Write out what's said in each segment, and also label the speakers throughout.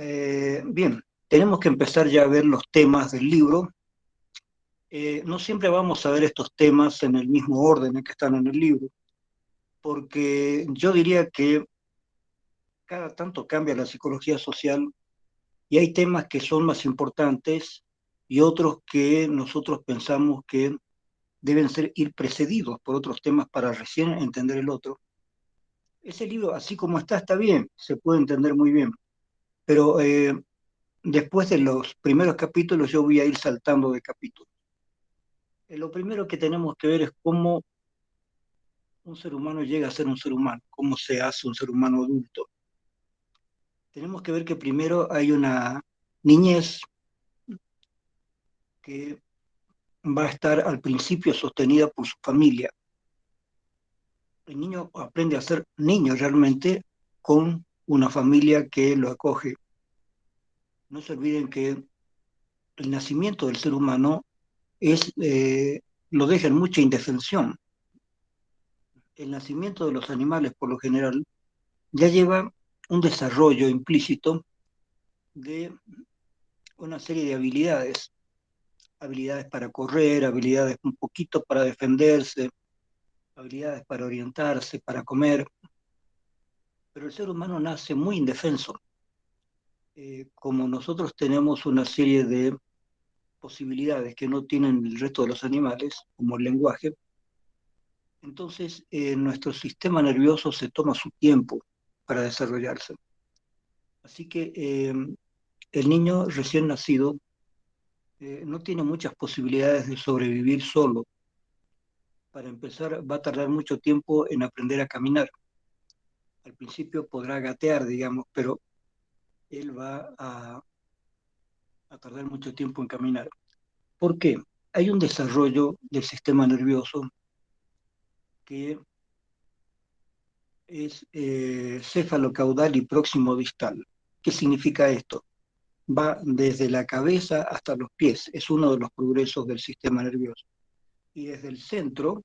Speaker 1: Bien, tenemos que empezar ya a ver los temas del libro. No siempre vamos a ver estos temas en el mismo orden en que están en el libro, porque yo diría que cada tanto cambia la psicología social y hay temas que son más importantes y otros que nosotros pensamos que deben ir precedidos por otros temas para recién entender el otro. Ese libro, así como está bien, se puede entender muy bien, pero después de los primeros capítulos yo voy a ir saltando de capítulos. Lo primero que tenemos que ver es cómo un ser humano llega a ser un ser humano, cómo se hace un ser humano adulto. Tenemos que ver que primero hay una niñez que va a estar al principio sostenida por su familia. El niño aprende a ser niño realmente con una familia que lo acoge. No se olviden que el nacimiento del ser humano lo deja en mucha indefensión. El nacimiento de los animales, por lo general, ya lleva un desarrollo implícito de una serie de habilidades, habilidades para correr, habilidades un poquito para defenderse, habilidades para orientarse, para comer, pero el ser humano nace muy indefenso. Como nosotros tenemos una serie de posibilidades que no tienen el resto de los animales, como el lenguaje, entonces nuestro sistema nervioso se toma su tiempo para desarrollarse. Así que el niño recién nacido no tiene muchas posibilidades de sobrevivir solo. Para empezar, va a tardar mucho tiempo en aprender a caminar. Al principio podrá gatear, digamos, pero él va a tardar mucho tiempo en caminar. ¿Por qué? Hay un desarrollo del sistema nervioso que es cefalocaudal y próximo distal. ¿Qué significa esto? Va desde la cabeza hasta los pies, es uno de los progresos del sistema nervioso. Y desde el centro,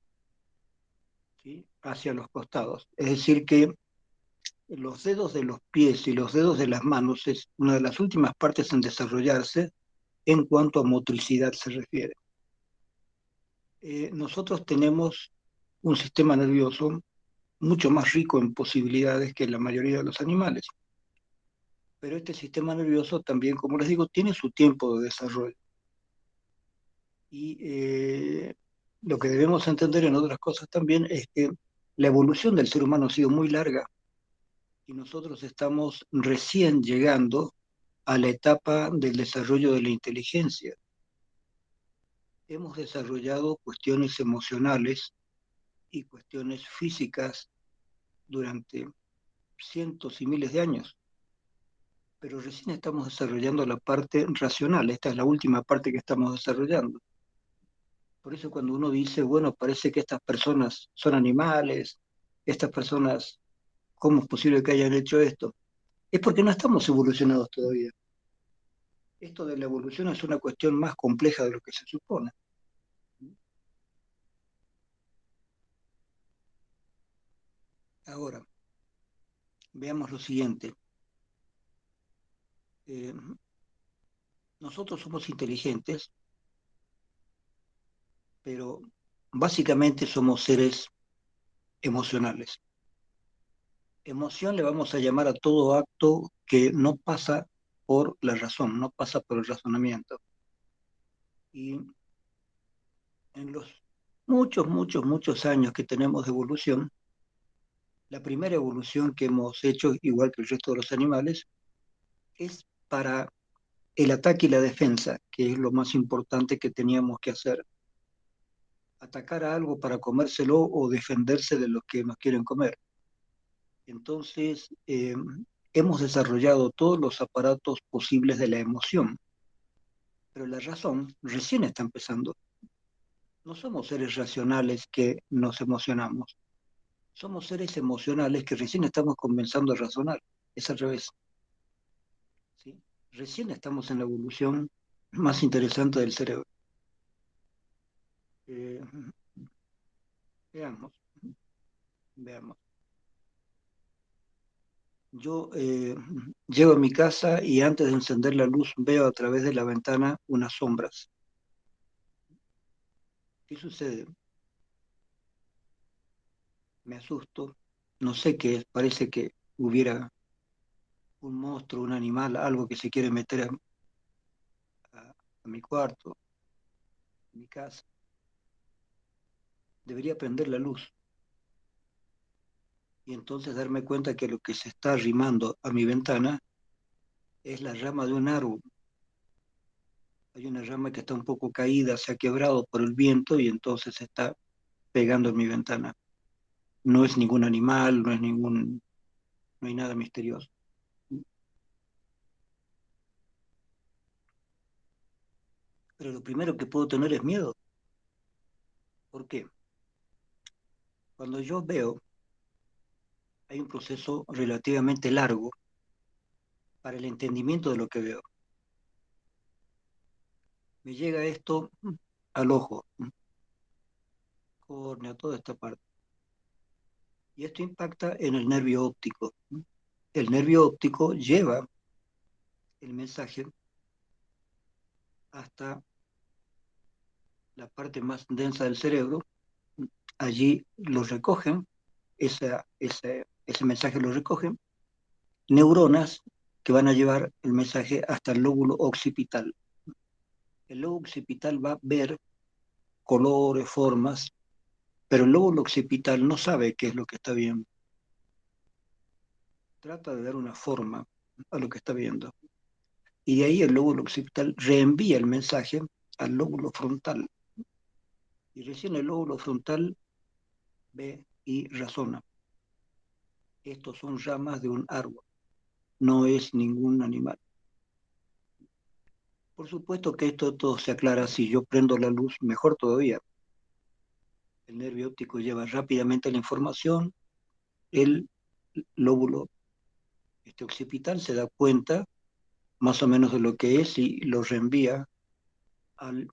Speaker 1: ¿sí?, hacia los costados. Es decir, que los dedos de los pies y los dedos de las manos es una de las últimas partes en desarrollarse en cuanto a motricidad se refiere. Nosotros tenemos un sistema nervioso mucho más rico en posibilidades que la mayoría de los animales, pero este sistema nervioso también, como les digo, tiene su tiempo de desarrollo. Y lo que debemos entender en otras cosas también es que la evolución del ser humano ha sido muy larga y nosotros estamos recién llegando a la etapa del desarrollo de la inteligencia. Hemos desarrollado cuestiones emocionales y cuestiones físicas durante cientos y miles de años, pero recién estamos desarrollando la parte racional. Esta es la última parte que estamos desarrollando. Por eso cuando uno dice, bueno, parece que estas personas son animales, estas personas, ¿cómo es posible que hayan hecho esto? Es porque no estamos evolucionados todavía. Esto de la evolución es una cuestión más compleja de lo que se supone. Ahora, veamos lo siguiente. Eh, Nosotros somos inteligentes, pero básicamente somos seres emocionales. Emoción le vamos a llamar a todo acto que no pasa por la razón, no pasa por el razonamiento. Y en los muchos años que tenemos de evolución, la primera evolución que hemos hecho, igual que el resto de los animales, es para el ataque y la defensa, que es lo más importante que teníamos que hacer. Atacar a algo para comérselo o defenderse de los que nos quieren comer. Entonces, hemos desarrollado todos los aparatos posibles de la emoción, pero la razón recién está empezando. No somos seres racionales que nos emocionamos, somos seres emocionales que recién estamos comenzando a razonar. Es al revés, ¿sí? Recién estamos en la evolución más interesante del cerebro. Eh, veamos, veamos. Yo Llego a mi casa y antes de encender la luz veo a través de la ventana unas sombras. ¿Qué sucede? Me asusto, no sé qué es, parece que hubiera un monstruo, un animal, algo que se quiere meter a mi cuarto, a mi casa. Debería prender la luz y entonces darme cuenta que lo que se está arrimando a mi ventana es la rama de un árbol. Hay una rama que está un poco caída, se ha quebrado por el viento y entonces se está pegando en mi ventana. No es ningún animal, no hay nada misterioso. Pero lo primero que puedo tener es miedo. ¿Por qué? Cuando yo veo, hay un proceso relativamente largo para el entendimiento de lo que veo. Me llega esto al ojo, córnea, toda esta parte. Y esto impacta en el nervio óptico. El nervio óptico lleva el mensaje hasta la parte más densa del cerebro. Allí lo recogen, ese mensaje lo recogen neuronas que van a llevar el mensaje hasta el lóbulo occipital. El lóbulo occipital va a ver colores, formas, pero el lóbulo occipital no sabe qué es lo que está viendo. Trata de dar una forma a lo que está viendo. Y de ahí el lóbulo occipital reenvía el mensaje al lóbulo frontal. Y recién el lóbulo frontal ve y razona. Estos son ramas de un árbol, no es ningún animal. Por supuesto que esto todo se aclara si yo prendo la luz, mejor todavía. El nervio óptico lleva rápidamente la información, el lóbulo occipital se da cuenta más o menos de lo que es y lo reenvía al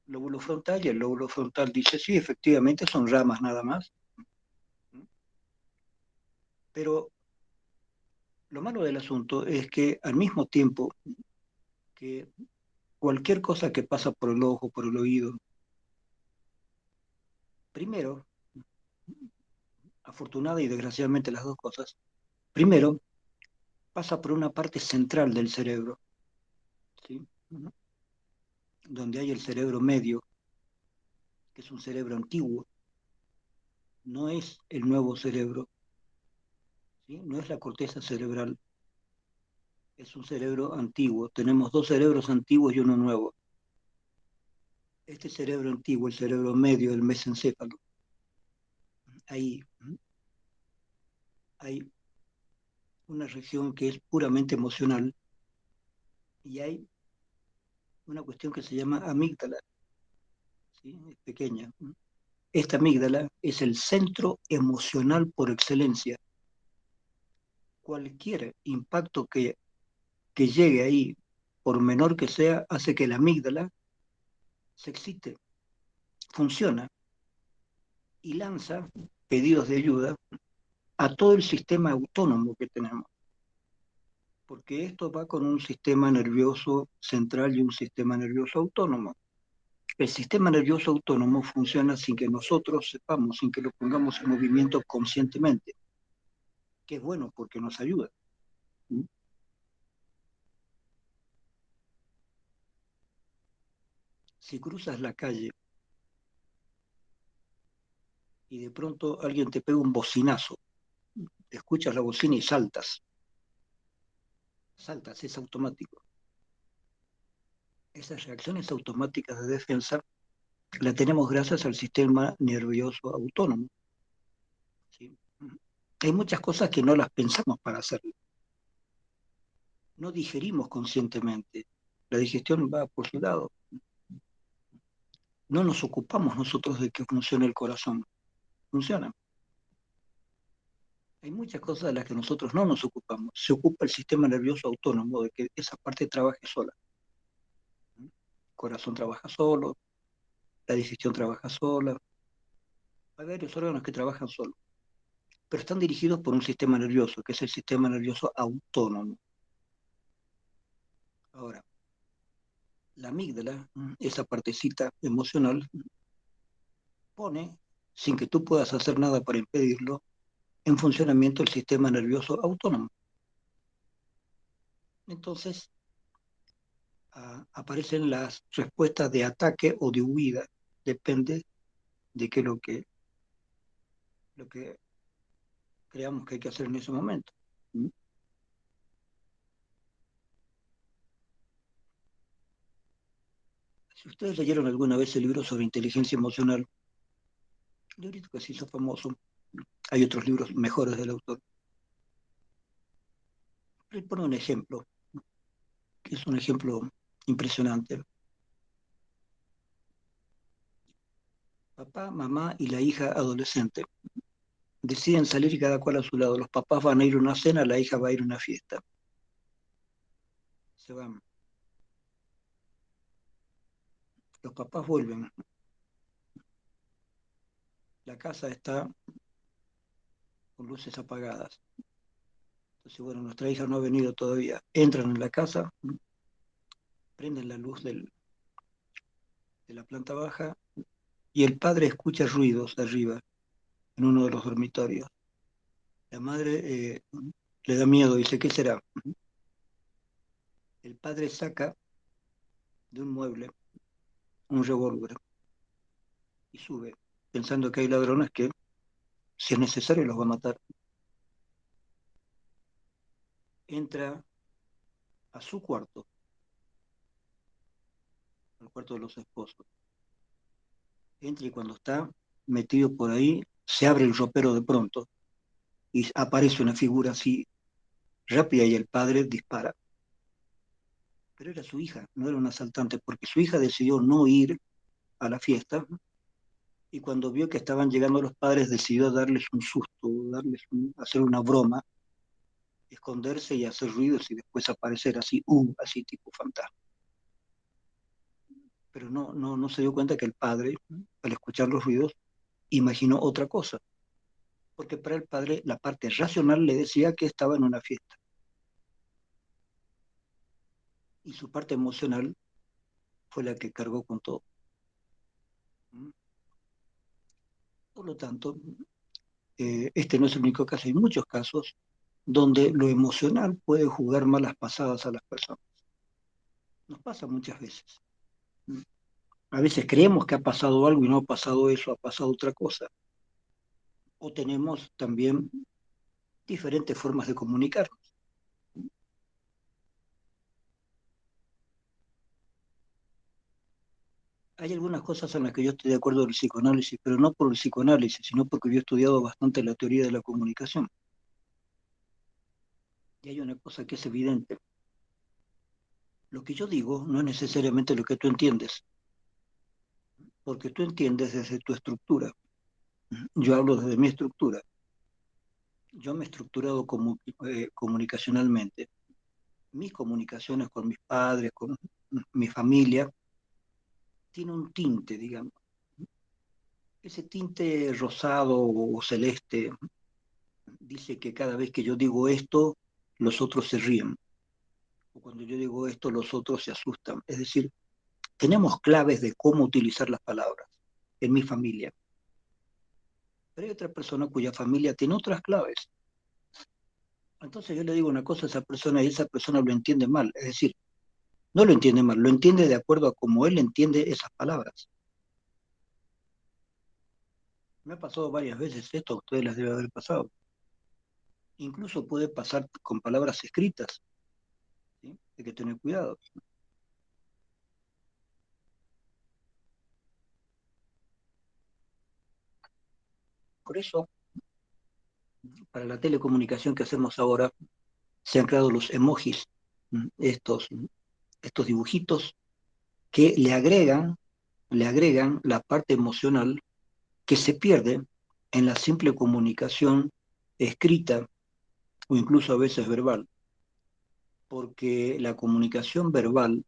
Speaker 1: lóbulo frontal y el lóbulo frontal dice, sí, efectivamente son ramas nada más. Pero lo malo del asunto es que al mismo tiempo que cualquier cosa que pasa por el ojo, por el oído, primero, afortunada y desgraciadamente las dos cosas, primero pasa por una parte central del cerebro, ¿sí? Donde hay el cerebro medio, que es un cerebro antiguo, no es el nuevo cerebro, ¿sí? No es la corteza cerebral, es un cerebro antiguo. Tenemos dos cerebros antiguos y uno nuevo. Este cerebro antiguo, el cerebro medio, el mesencéfalo, ahí hay una región que es puramente emocional y hay una cuestión que se llama amígdala, ¿sí? Es pequeña. Esta amígdala es el centro emocional por excelencia. Cualquier impacto que llegue ahí, por menor que sea, hace que la amígdala se excite, funciona y lanza pedidos de ayuda a todo el sistema autónomo que tenemos, porque esto va con un sistema nervioso central y un sistema nervioso autónomo. El sistema nervioso autónomo funciona sin que nosotros sepamos, sin que lo pongamos en movimiento conscientemente, que es bueno porque nos ayuda. Si cruzas la calle y de pronto alguien te pega un bocinazo, escuchas la bocina y saltas, es automático. Esas reacciones automáticas de defensa las tenemos gracias al sistema nervioso autónomo. ¿Sí? Hay muchas cosas que no las pensamos para hacerlo. No digerimos conscientemente. La digestión va por su lado. No nos ocupamos nosotros de que funcione el corazón. Funciona. Hay muchas cosas de las que nosotros no nos ocupamos. Se ocupa el sistema nervioso autónomo de que esa parte trabaje sola. El corazón trabaja solo, la digestión trabaja sola. Hay varios órganos que trabajan solos. pero están dirigidos por un sistema nervioso, que es el sistema nervioso autónomo. Ahora, la amígdala, esa partecita emocional, pone, sin que tú puedas hacer nada para impedirlo, en funcionamiento el sistema nervioso autónomo. Entonces, aparecen las respuestas de ataque o de huida. Depende de qué es lo que creamos que hay que hacer en ese momento. ¿Mm? Si ustedes leyeron alguna vez el libro sobre inteligencia emocional, un librito que se hizo famoso, hay otros libros mejores del autor. Él pone un ejemplo, que es un ejemplo impresionante. Papá, mamá y la hija adolescente deciden salir cada cual a su lado. Los papás van a ir a una cena, la hija va a ir a una fiesta. Se van. Los papás vuelven. La casa está con luces apagadas. Entonces, bueno, nuestra hija no ha venido todavía. Entran en la casa, prenden la luz de la planta baja y el padre escucha ruidos arriba, en uno de los dormitorios. La madre le da miedo, dice, ¿qué será? El padre saca de un mueble un revólver y sube, pensando que hay ladrones que, si es necesario, los va a matar. Entra a su cuarto, al cuarto de los esposos. Entra y cuando está metido por ahí, se abre el ropero de pronto y aparece una figura así rápida y el padre dispara. Pero era su hija, no era un asaltante, porque su hija decidió no ir a la fiesta y cuando vio que estaban llegando los padres decidió darles un susto, hacer una broma, esconderse y hacer ruidos y después aparecer así, así tipo fantasma. Pero no se dio cuenta que el padre, al escuchar los ruidos, imaginó otra cosa, porque para el padre la parte racional le decía que estaba en una fiesta y su parte emocional fue la que cargó con todo. Por lo tanto, este no es el único caso, hay muchos casos donde lo emocional puede jugar malas pasadas a las personas. Nos pasa muchas veces. A veces creemos que ha pasado algo y no ha pasado eso, ha pasado otra cosa. O tenemos también diferentes formas de comunicarnos. Hay algunas cosas en las que yo estoy de acuerdo del psicoanálisis, pero no por el psicoanálisis, sino porque yo he estudiado bastante la teoría de la comunicación. Y hay una cosa que es evidente. Lo que yo digo no es necesariamente lo que tú entiendes, porque tú entiendes desde tu estructura. Yo hablo desde mi estructura. Yo me he estructurado comunicacionalmente. Mis comunicaciones con mis padres, con mi familia, tiene un tinte, digamos. Ese tinte rosado o celeste dice que cada vez que yo digo esto, los otros se ríen. O cuando yo digo esto, los otros se asustan. Es decir, tenemos claves de cómo utilizar las palabras en mi familia. Pero hay otra persona cuya familia tiene otras claves. Entonces yo le digo una cosa a esa persona y esa persona lo entiende mal. Es decir, no lo entiende mal, lo entiende de acuerdo a cómo él entiende esas palabras. Me ha pasado varias veces esto, a ustedes les debe haber pasado. Incluso puede pasar con palabras escritas, ¿sí? Hay que tener cuidado. Por eso, para la telecomunicación que hacemos ahora, se han creado los emojis, estos dibujitos que le agregan la parte emocional que se pierde en la simple comunicación escrita o incluso a veces verbal, porque la comunicación verbal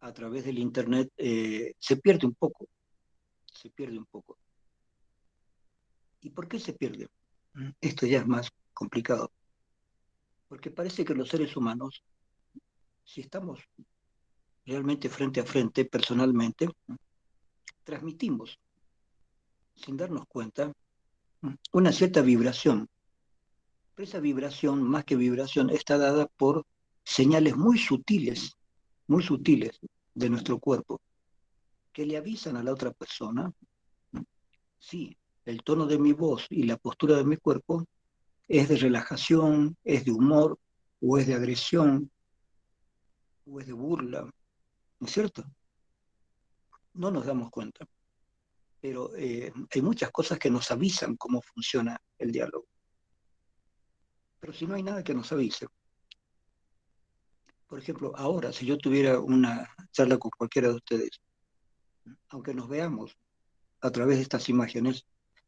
Speaker 1: a través del Internet se pierde un poco, se pierde un poco. ¿Y por qué se pierde? esto ya es más complicado, porque parece que los seres humanos, si estamos realmente frente a frente, personalmente, transmitimos, sin darnos cuenta, una cierta vibración. Pero esa vibración, más que vibración, está dada por señales muy sutiles de nuestro cuerpo, que le avisan a la otra persona, sí, el tono de mi voz y la postura de mi cuerpo es de relajación, es de humor, o es de agresión, o es de burla, ¿no es cierto? No nos damos cuenta, pero hay muchas cosas que nos avisan cómo funciona el diálogo. Pero si no hay nada que nos avise, por ejemplo, ahora, si yo tuviera una charla con cualquiera de ustedes, aunque nos veamos a través de estas imágenes,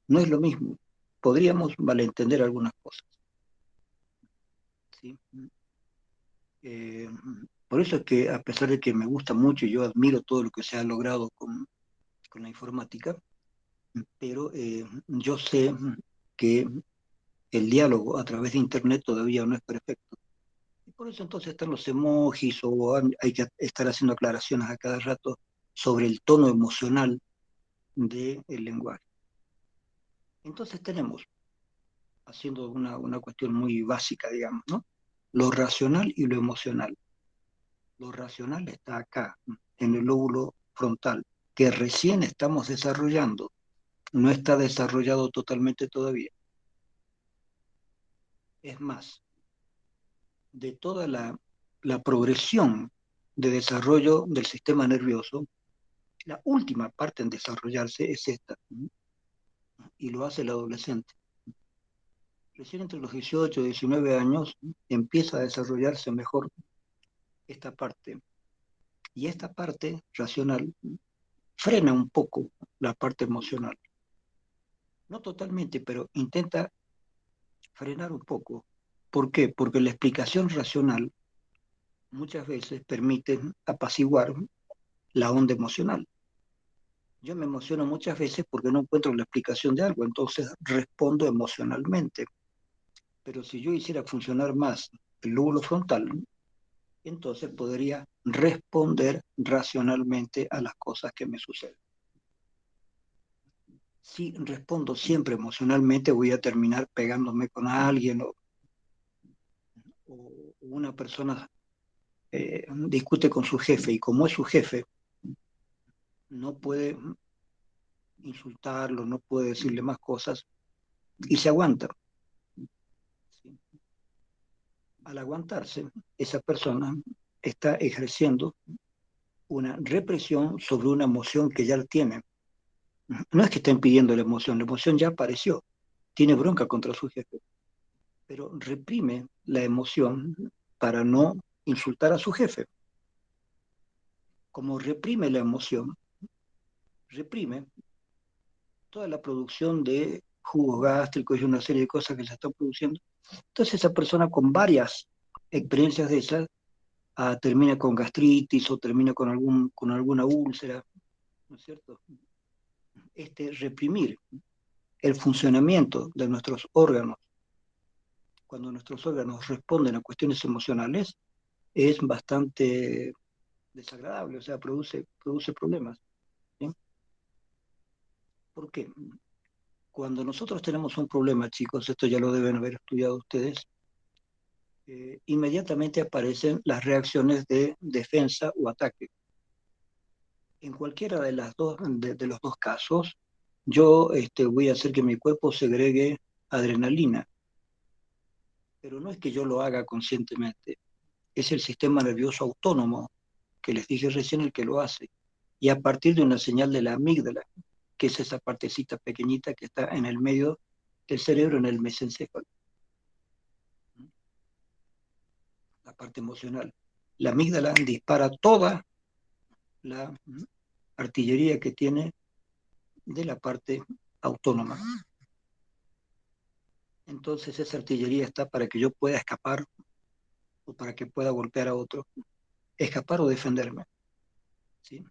Speaker 1: no es lo mismo. Podríamos malentender algunas cosas, ¿sí? Eh, por eso es que, a pesar de que me gusta mucho y yo admiro todo lo que se ha logrado con la informática, pero yo sé que el diálogo a través de Internet todavía no es perfecto. Y por eso entonces están los emojis o hay que estar haciendo aclaraciones a cada rato sobre el tono emocional del lenguaje. Entonces tenemos, haciendo una cuestión muy básica, digamos, ¿no? Lo racional y lo emocional. Lo racional está acá, en el lóbulo frontal, que recién estamos desarrollando, no está desarrollado totalmente todavía. Es más, de toda la progresión de desarrollo del sistema nervioso, la última parte en desarrollarse es esta, y lo hace el adolescente. Recién entre los 18 y 19 años empieza a desarrollarse mejor esta parte. Y esta parte racional frena un poco la parte emocional. No totalmente, pero intenta frenar un poco. ¿Por qué? Porque la explicación racional muchas veces permite apaciguar la onda emocional. Yo me emociono muchas veces porque no encuentro la explicación de algo, entonces respondo emocionalmente. Pero si yo hiciera funcionar más el lóbulo frontal, entonces podría responder racionalmente a las cosas que me suceden. Si respondo siempre emocionalmente, voy a terminar pegándome con alguien o una persona discute con su jefe y como es su jefe, no puede insultarlo, no puede decirle más cosas y se aguanta. ¿Sí? Al aguantarse, esa persona está ejerciendo una represión sobre una emoción que ya la tiene. No es que estén pidiendo la emoción ya apareció, tiene bronca contra su jefe, pero reprime la emoción para no insultar a su jefe. Como reprime la emoción, reprime toda la producción de jugos gástricos y una serie de cosas que se están produciendo. Entonces esa persona con varias experiencias de esas termina con gastritis o termina con alguna úlcera, ¿no es cierto? Reprimir el funcionamiento de nuestros órganos, cuando nuestros órganos responden a cuestiones emocionales, es bastante desagradable, o sea, produce problemas. ¿Sí? ¿Por qué? Cuando nosotros tenemos un problema, chicos, esto ya lo deben haber estudiado ustedes, inmediatamente aparecen las reacciones de defensa o ataque. En cualquiera de los dos casos, yo voy a hacer que mi cuerpo segregue adrenalina, pero no es que yo lo haga conscientemente, es el sistema nervioso autónomo, que les dije recién, el que lo hace, y a partir de una señal de la amígdala, que es esa partecita pequeñita que está en el medio del cerebro, en el mesencéfalo, la parte emocional. La amígdala dispara toda la artillería que tiene de la parte autónoma. Entonces esa artillería está para que yo pueda escapar o para que pueda golpear a otro, escapar o defenderme. ¿Sí?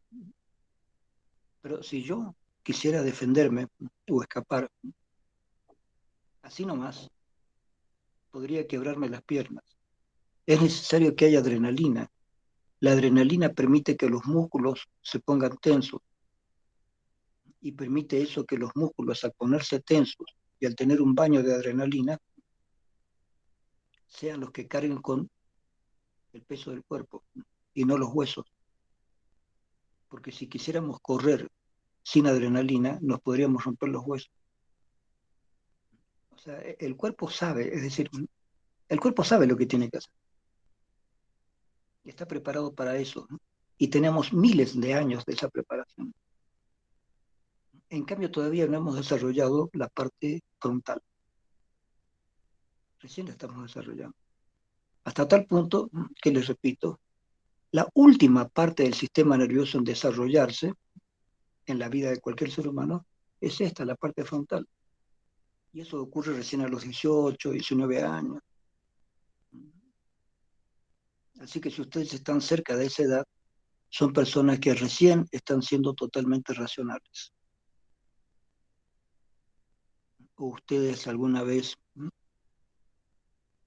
Speaker 1: Pero si yo quisiera defenderme o escapar, así nomás, podría quebrarme las piernas. Es necesario que haya adrenalina. La adrenalina permite que los músculos se pongan tensos y permite eso que los músculos al ponerse tensos y al tener un baño de adrenalina sean los que carguen con el peso del cuerpo y no los huesos. Porque si quisiéramos correr sin adrenalina, nos podríamos romper los huesos. O sea, el cuerpo sabe, es decir, el cuerpo sabe lo que tiene que hacer. Y está preparado para eso, ¿no? Y tenemos miles de años de esa preparación. En cambio, todavía no hemos desarrollado la parte frontal. Recién la estamos desarrollando. Hasta tal punto que les repito, la última parte del sistema nervioso en desarrollarse en la vida de cualquier ser humano es esta, la parte frontal. Y eso ocurre recién a los 18, 19 años. Así que si ustedes están cerca de esa edad, son personas que recién están siendo totalmente racionales. ¿O ustedes alguna vez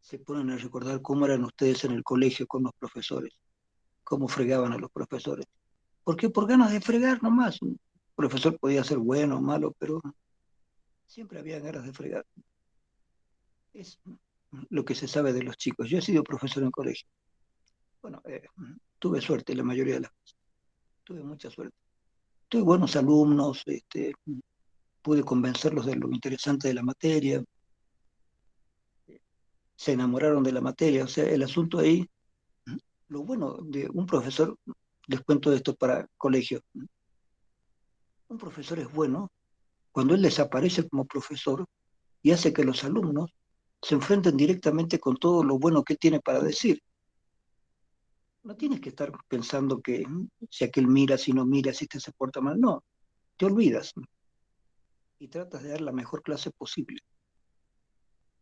Speaker 1: se ponen a recordar cómo eran ustedes en el colegio con los profesores? ¿Cómo fregaban a los profesores? ¿Por qué? Por ganas de fregar nomás. Un profesor podía ser bueno o malo, pero siempre había ganas de fregar. Es lo que se sabe de los chicos. Yo he sido profesor en colegio. Bueno, tuve suerte la mayoría de las veces. Tuve mucha suerte. Tuve buenos alumnos, pude convencerlos de lo interesante de la materia, se enamoraron de la materia. O sea, el asunto ahí, lo bueno de un profesor, les cuento esto para colegio, un profesor es bueno cuando él desaparece como profesor y hace que los alumnos se enfrenten directamente con todo lo bueno que tiene para decir. No tienes que estar pensando que si aquel mira, si no mira, si este se porta mal. No, te olvidas y tratas de dar la mejor clase posible.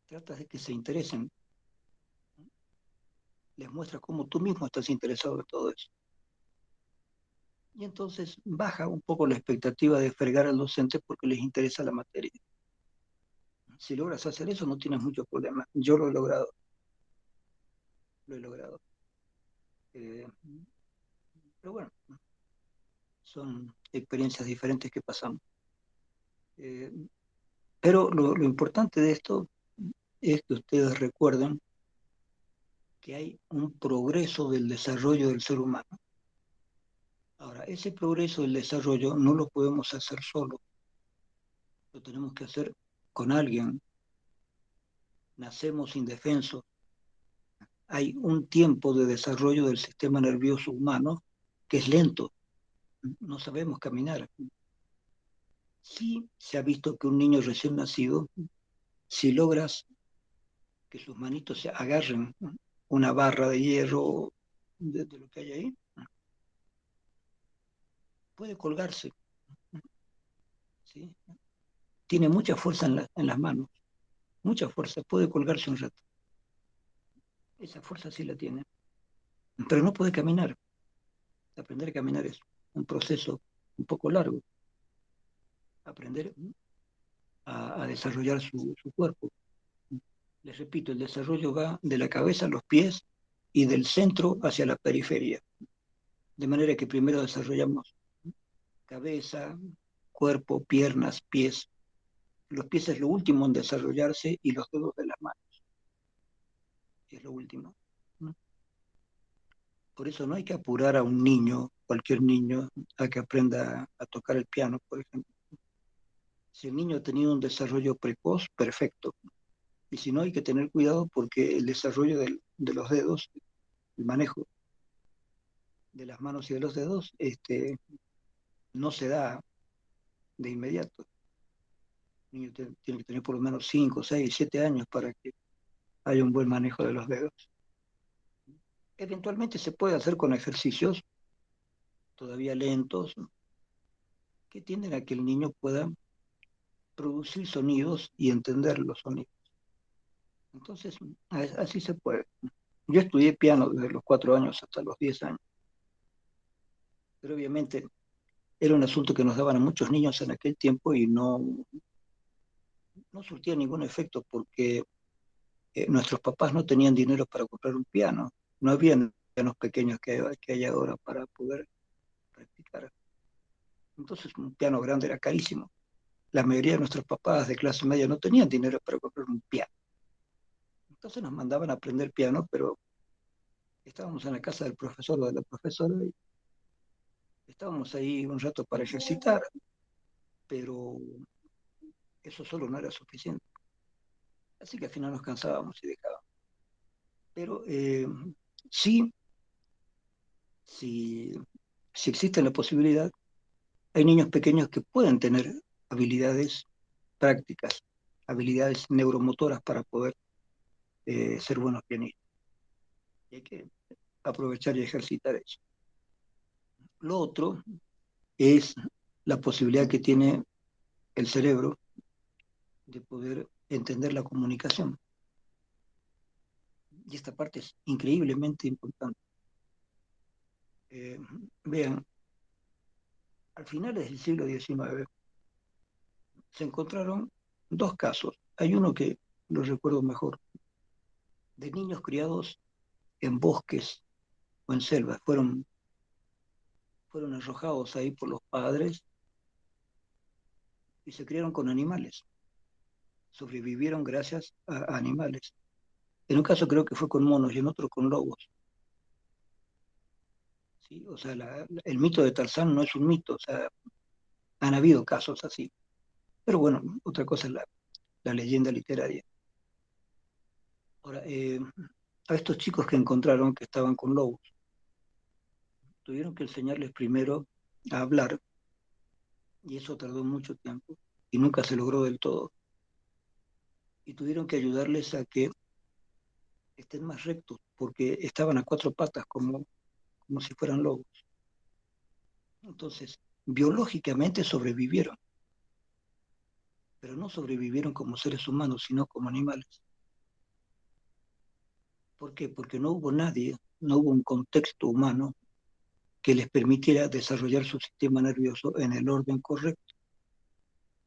Speaker 1: Tratas de que se interesen. Les muestras cómo tú mismo estás interesado en todo eso. Y entonces baja un poco la expectativa de fregar al docente porque les interesa la materia. Si logras hacer eso, no tienes muchos problemas. Yo lo he logrado, lo he logrado. Eh, pero bueno, son experiencias diferentes que pasamos. Eh, pero lo importante de esto es que ustedes recuerden que hay un progreso del desarrollo del ser humano. Ahora, ese progreso del desarrollo no lo podemos hacer solo, lo tenemos que hacer con alguien. Nacemos indefensos. Hay un tiempo de desarrollo del sistema nervioso humano que es lento. No sabemos caminar. Sí se ha visto que un niño recién nacido, si logras que sus manitos se agarren una barra de hierro de lo que hay ahí, puede colgarse, ¿sí? Tiene mucha fuerza en las manos, mucha fuerza, puede colgarse un rato. Esa fuerza sí la tiene, pero no puede caminar. Aprender a caminar es un proceso un poco largo. Aprender a desarrollar su cuerpo. Les repito, el desarrollo va de la cabeza a los pies y del centro hacia la periferia. De manera que primero desarrollamos cabeza, cuerpo, piernas, pies. Los pies es lo último en desarrollarse y los dedos de las manos es lo último. Por eso no hay que apurar a un niño, cualquier niño, a que aprenda a tocar el piano, por ejemplo. Si el niño ha tenido un desarrollo precoz, perfecto. Y si no, hay que tener cuidado porque el desarrollo de los dedos, el manejo de las manos y de los dedos, no se da de inmediato. El niño tiene que tener por lo menos 5, 6, 7 años para que haya un buen manejo de los dedos. Eventualmente se puede hacer con ejercicios todavía lentos, ¿no? Que tienden a que el niño pueda producir sonidos y entender los sonidos. Entonces, así se puede. Yo estudié piano desde los 4 años hasta los 10 años, pero obviamente era un asunto que nos daban a muchos niños en aquel tiempo y no no surtía ningún efecto porque nuestros papás no tenían dinero para comprar un piano. No habían pianos pequeños que hay ahora para poder practicar. Entonces un piano grande era carísimo. La mayoría de nuestros papás de clase media no tenían dinero para comprar un piano. Entonces nos mandaban a aprender piano, pero estábamos en la casa del profesor o de la profesora y estábamos ahí un rato para ejercitar, pero eso solo no era suficiente. Así que al final nos cansábamos y dejábamos. Pero sí, si, si existe la posibilidad, hay niños pequeños que pueden tener habilidades prácticas, habilidades neuromotoras para poder ser buenos pianistas. Y hay que aprovechar y ejercitar eso. Lo otro es la posibilidad que tiene el cerebro de poder entender la comunicación. Y esta parte es increíblemente importante. Eh, Vean, al finales del siglo XIX se encontraron dos casos. Hay uno que lo recuerdo mejor, de niños criados en bosques o en selvas. Fueron arrojados ahí por los padres y se criaron con animales. Sobrevivieron gracias a animales. En un caso creo que fue con monos y en otro con lobos. ¿Sí? O sea, el mito de Tarzán no es un mito, o sea, han habido casos así. Pero bueno, otra cosa es la leyenda literaria. Ahora, a estos chicos que encontraron que estaban con lobos, tuvieron que enseñarles primero a hablar, y eso tardó mucho tiempo, y nunca se logró del todo. Y tuvieron que ayudarles a que estén más rectos, porque estaban a cuatro patas como si fueran lobos. Entonces, biológicamente sobrevivieron, pero no sobrevivieron como seres humanos, sino como animales. ¿Por qué? Porque no hubo nadie, no hubo un contexto humano que les permitiera desarrollar su sistema nervioso en el orden correcto.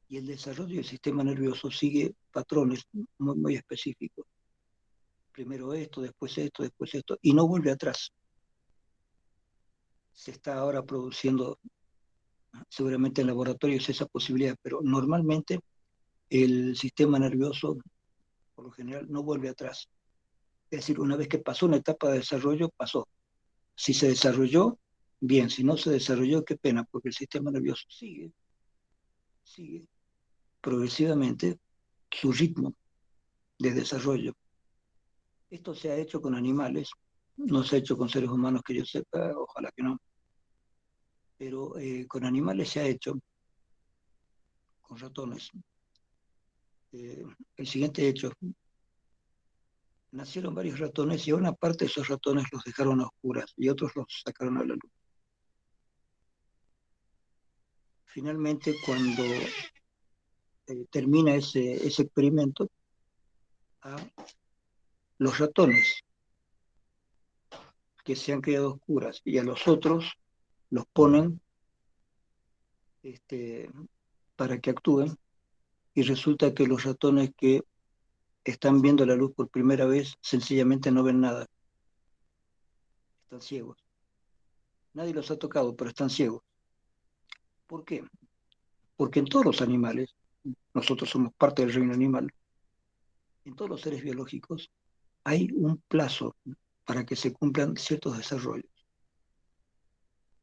Speaker 1: Y el desarrollo del sistema nervioso sigue patrones muy, muy específicos. Primero después esto, y no vuelve atrás. Se está ahora produciendo seguramente en laboratorios esa posibilidad, pero normalmente el sistema nervioso, por lo general, no vuelve atrás. Es decir, una vez que pasó una etapa de desarrollo, pasó. Si se desarrolló, bien, si no se desarrolló, qué pena, porque el sistema nervioso sigue progresivamente su ritmo de desarrollo. Esto se ha hecho con animales, no se ha hecho con seres humanos que yo sepa, ojalá que no, pero con animales se ha hecho, con ratones. El siguiente hecho, nacieron varios ratones y a una parte de esos ratones los dejaron a oscuras y otros los sacaron a la luz. Finalmente, cuando termina ese experimento, a los ratones que se han criado a oscuras y a los otros los ponen este, para que actúen y resulta que los ratones que están viendo la luz por primera vez sencillamente no ven nada, están ciegos. Nadie los ha tocado, pero están ciegos. ¿Por qué? Porque en todos los animales, nosotros somos parte del reino animal, en todos los seres biológicos hay un plazo para que se cumplan ciertos desarrollos.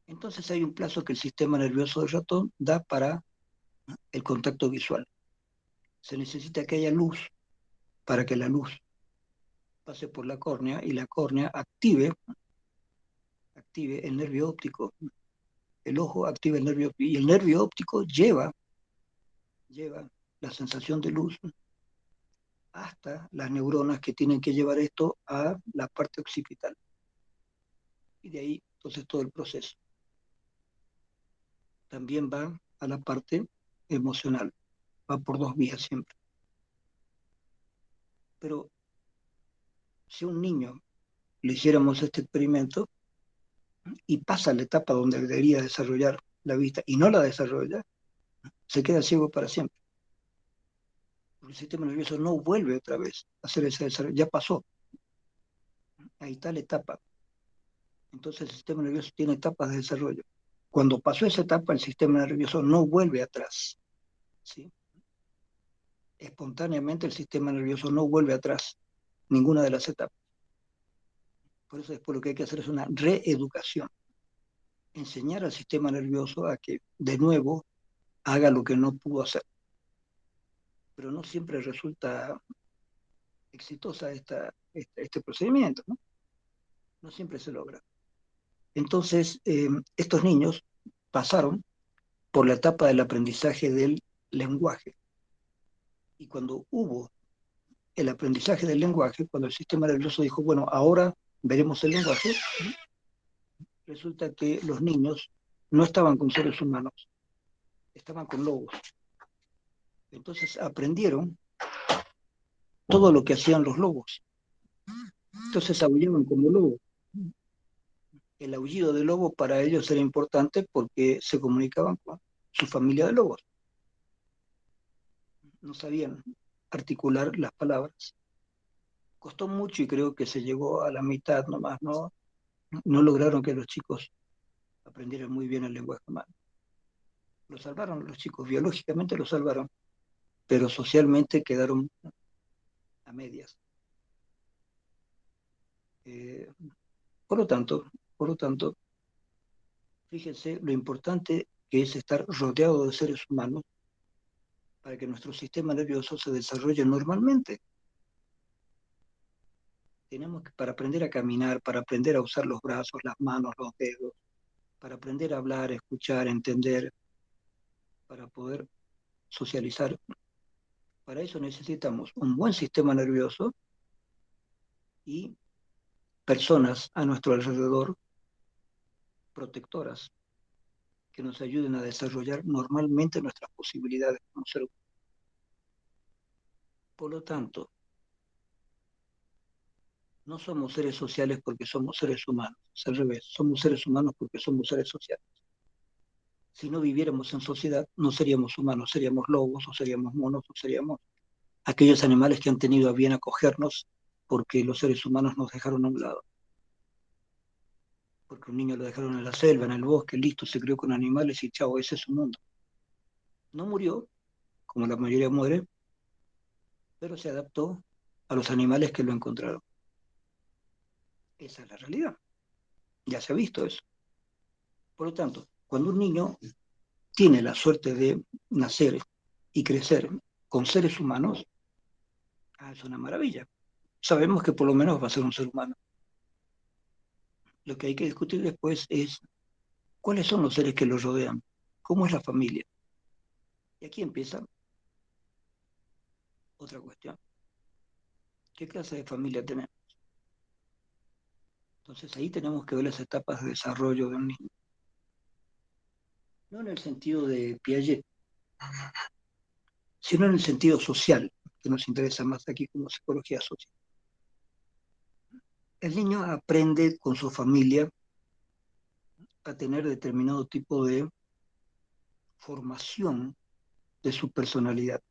Speaker 1: Entonces hay un plazo que el sistema nervioso del ratón da para el contacto visual. Se necesita que haya luz para que la luz pase por la córnea y la córnea active el nervio óptico. El ojo activa el nervio óptico y el nervio óptico lleva la sensación de luz hasta las neuronas que tienen que llevar esto a la parte occipital. Y de ahí, entonces, todo el proceso. También va a la parte emocional, va por dos vías siempre. Pero si a un niño le hiciéramos este experimento y pasa la etapa donde debería desarrollar la vista y no la desarrolla, se queda ciego para siempre. porque el sistema nervioso no vuelve otra vez a hacer ese desarrollo, ya pasó, ahí está la etapa. Entonces el sistema nervioso tiene etapas de desarrollo. Cuando pasó esa etapa, el sistema nervioso no vuelve atrás, ¿sí? Espontáneamente el sistema nervioso no vuelve atrás, ninguna de las etapas. Por eso después lo que hay que hacer es una reeducación, enseñar al sistema nervioso a que de nuevo haga lo que no pudo hacer. Pero no siempre resulta exitosa este procedimiento, ¿no? No siempre se logra. Entonces, estos niños pasaron por la etapa del aprendizaje del lenguaje. Y cuando hubo el aprendizaje del lenguaje, cuando el sistema nervioso dijo, bueno, ahora veremos el lenguaje, resulta que los niños no estaban con seres humanos, estaban con lobos. Entonces aprendieron todo lo que hacían los lobos. Entonces aullaban como lobos. El aullido de lobo para ellos era importante porque se comunicaban con su familia de lobos. No sabían articular las palabras. Costó mucho y creo que se llegó a la mitad nomás, ¿no? No lograron que los chicos aprendieran muy bien el lenguaje humano. Lo salvaron los chicos, biológicamente lo salvaron, pero socialmente quedaron a medias. Eh, por lo tanto, por lo tanto, fíjense lo importante que es estar rodeado de seres humanos para que nuestro sistema nervioso se desarrolle normalmente. Tenemos que, para aprender a caminar, para aprender a usar los brazos, las manos, los dedos, para aprender a hablar, escuchar, entender, para poder socializar, para eso necesitamos un buen sistema nervioso y personas a nuestro alrededor protectoras que nos ayuden a desarrollar normalmente nuestras posibilidades como ser humano. Por lo tanto, no somos seres sociales porque somos seres humanos, es al revés, somos seres humanos porque somos seres sociales. Si no viviéramos en sociedad, no seríamos humanos, seríamos lobos o seríamos monos o seríamos aquellos animales que han tenido a bien acogernos porque los seres humanos nos dejaron a un lado. Porque un niño lo dejaron en la selva, en el bosque, listo, se crió con animales y chao, ese es su mundo. No murió, como la mayoría muere, pero se adaptó a los animales que lo encontraron. Esa es la realidad. Ya se ha visto eso. Por lo tanto, cuando un niño tiene la suerte de nacer y crecer con seres humanos, es una maravilla. Sabemos que por lo menos va a ser un ser humano. Lo que hay que discutir después es cuáles son los seres que lo rodean, cómo es la familia. Y aquí empieza otra cuestión. ¿Qué clase de familia tenemos? Entonces ahí tenemos que ver las etapas de desarrollo de un niño. No en el sentido de Piaget, sino en el sentido social, que nos interesa más aquí como psicología social. El niño aprende con su familia a tener determinado tipo de formación de su personalidad.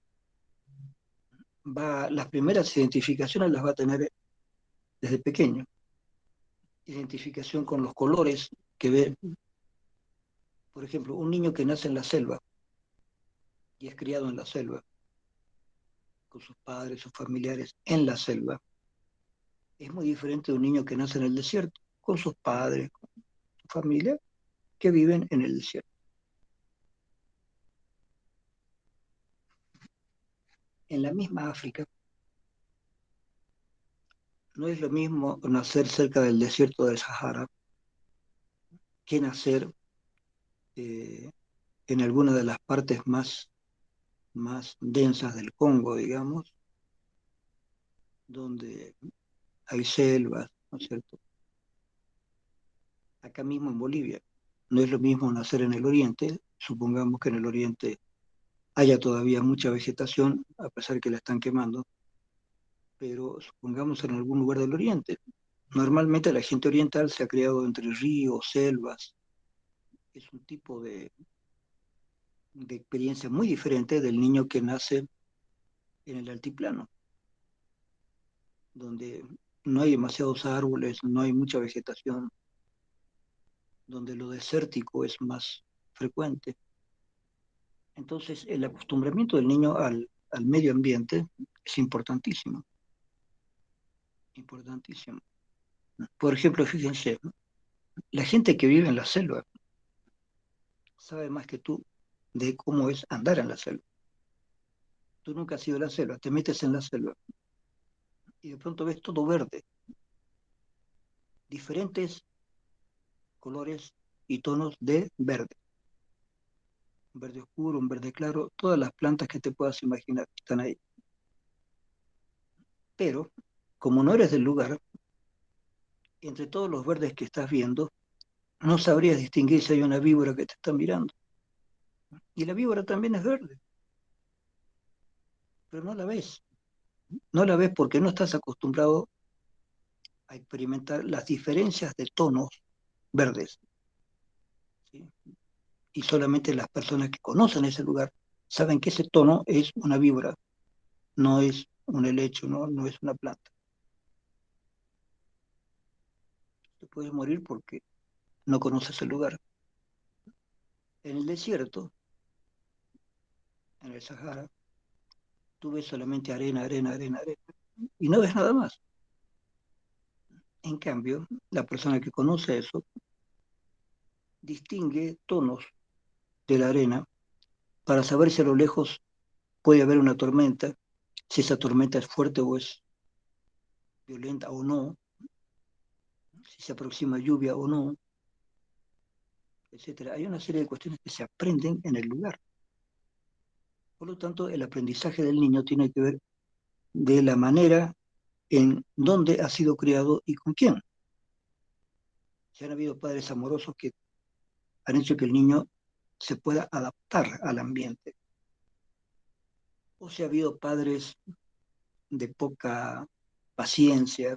Speaker 1: Las primeras identificaciones las va a tener desde pequeño. Identificación con los colores que ve. Por ejemplo, un niño que nace en la selva y es criado en la selva, con sus padres, sus familiares en la selva, es muy diferente de un niño que nace en el desierto, con sus padres, con su familia, que viven en el desierto. En la misma África, no es lo mismo nacer cerca del desierto del Sahara que nacer eh, en alguna de las partes más densas del Congo, digamos, donde hay selvas, ¿no es cierto? Acá mismo en Bolivia. No es lo mismo nacer en el oriente, supongamos que en el oriente haya todavía mucha vegetación, a pesar que la están quemando, pero supongamos en algún lugar del oriente. Normalmente la gente oriental se ha criado entre ríos, selvas, es un tipo de experiencia muy diferente del niño que nace en el altiplano, donde no hay demasiados árboles, no hay mucha vegetación, donde lo desértico es más frecuente. Entonces, el acostumbramiento del niño al medio ambiente es importantísimo, importantísimo. Por ejemplo, fíjense, la gente que vive en la selva sabe más que tú de cómo es andar en la selva. Tú nunca has ido a la selva, te metes en la selva y de pronto ves todo verde, diferentes colores y tonos de verde. Un verde oscuro, un verde claro, todas las plantas que te puedas imaginar están ahí. Pero, como no eres del lugar, entre todos los verdes que estás viendo, no sabrías distinguir si hay una víbora que te está mirando. Y la víbora también es verde, pero no la ves. No la ves porque no estás acostumbrado a experimentar las diferencias de tonos verdes. ¿Sí? Y solamente las personas que conocen ese lugar saben que ese tono es una víbora, no es un helecho, no es una planta. Te puedes morir porque no conoces el lugar. En el desierto, en el Sahara, tú ves solamente arena, arena, arena, arena, y no ves nada más. En cambio, la persona que conoce eso distingue tonos de la arena para saber si a lo lejos puede haber una tormenta, si esa tormenta es fuerte o es violenta o no, si se aproxima lluvia o no, etcétera. Hay una serie de cuestiones que se aprenden en el lugar. Por lo tanto, el aprendizaje del niño tiene que ver de la manera en dónde ha sido criado y con quién. Si han habido padres amorosos que han hecho que el niño se pueda adaptar al ambiente, o si ha habido padres de poca paciencia,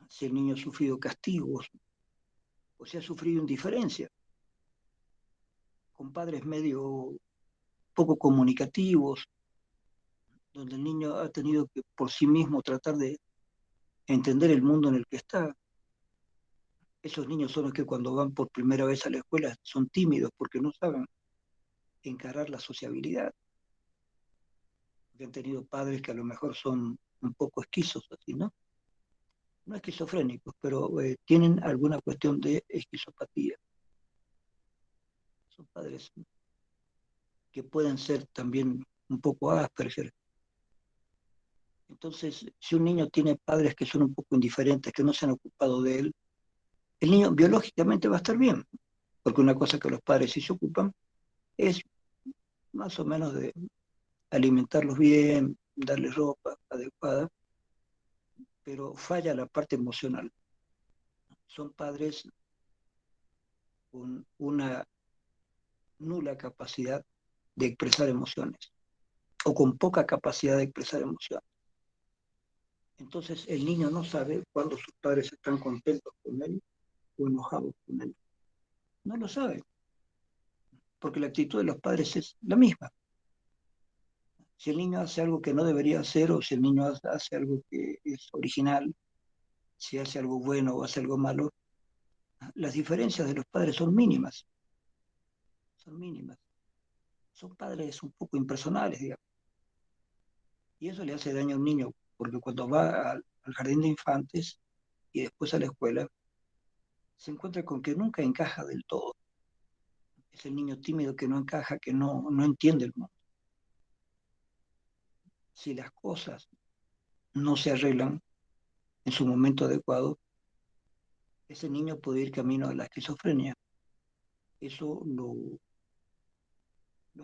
Speaker 1: si el niño ha sufrido castigos, o si ha sufrido indiferencia, con padres medio poco comunicativos, donde el niño ha tenido que por sí mismo tratar de entender el mundo en el que está. Esos niños son los que cuando van por primera vez a la escuela son tímidos porque no saben encarar la sociabilidad, porque han tenido padres que a lo mejor son un poco esquizos, así, ¿no? No esquizofrénicos, pero tienen alguna cuestión de esquizopatía. Son padres que pueden ser también un poco Asperger. Entonces, si un niño tiene padres que son un poco indiferentes, que no se han ocupado de él, el niño biológicamente va a estar bien, porque una cosa que los padres sí se ocupan es más o menos de alimentarlos bien, darles ropa adecuada, pero falla la parte emocional. Son padres con una nula capacidad de expresar emociones o con poca capacidad de expresar emociones. Entonces el niño no sabe cuándo sus padres están contentos con él o enojados con él. No lo sabe, porque la actitud de los padres es la misma. Si el niño hace algo que no debería hacer o si el niño hace algo que es original, si hace algo bueno o hace algo malo, las diferencias de los padres son mínimas, son mínimas. Son padres un poco impersonales, digamos. Y eso le hace daño a un niño, porque cuando va al jardín de infantes y después a la escuela, se encuentra con que nunca encaja del todo. Es el niño tímido que no encaja, que no entiende el mundo. Si las cosas no se arreglan en su momento adecuado, ese niño puede ir camino a la esquizofrenia. Eso lo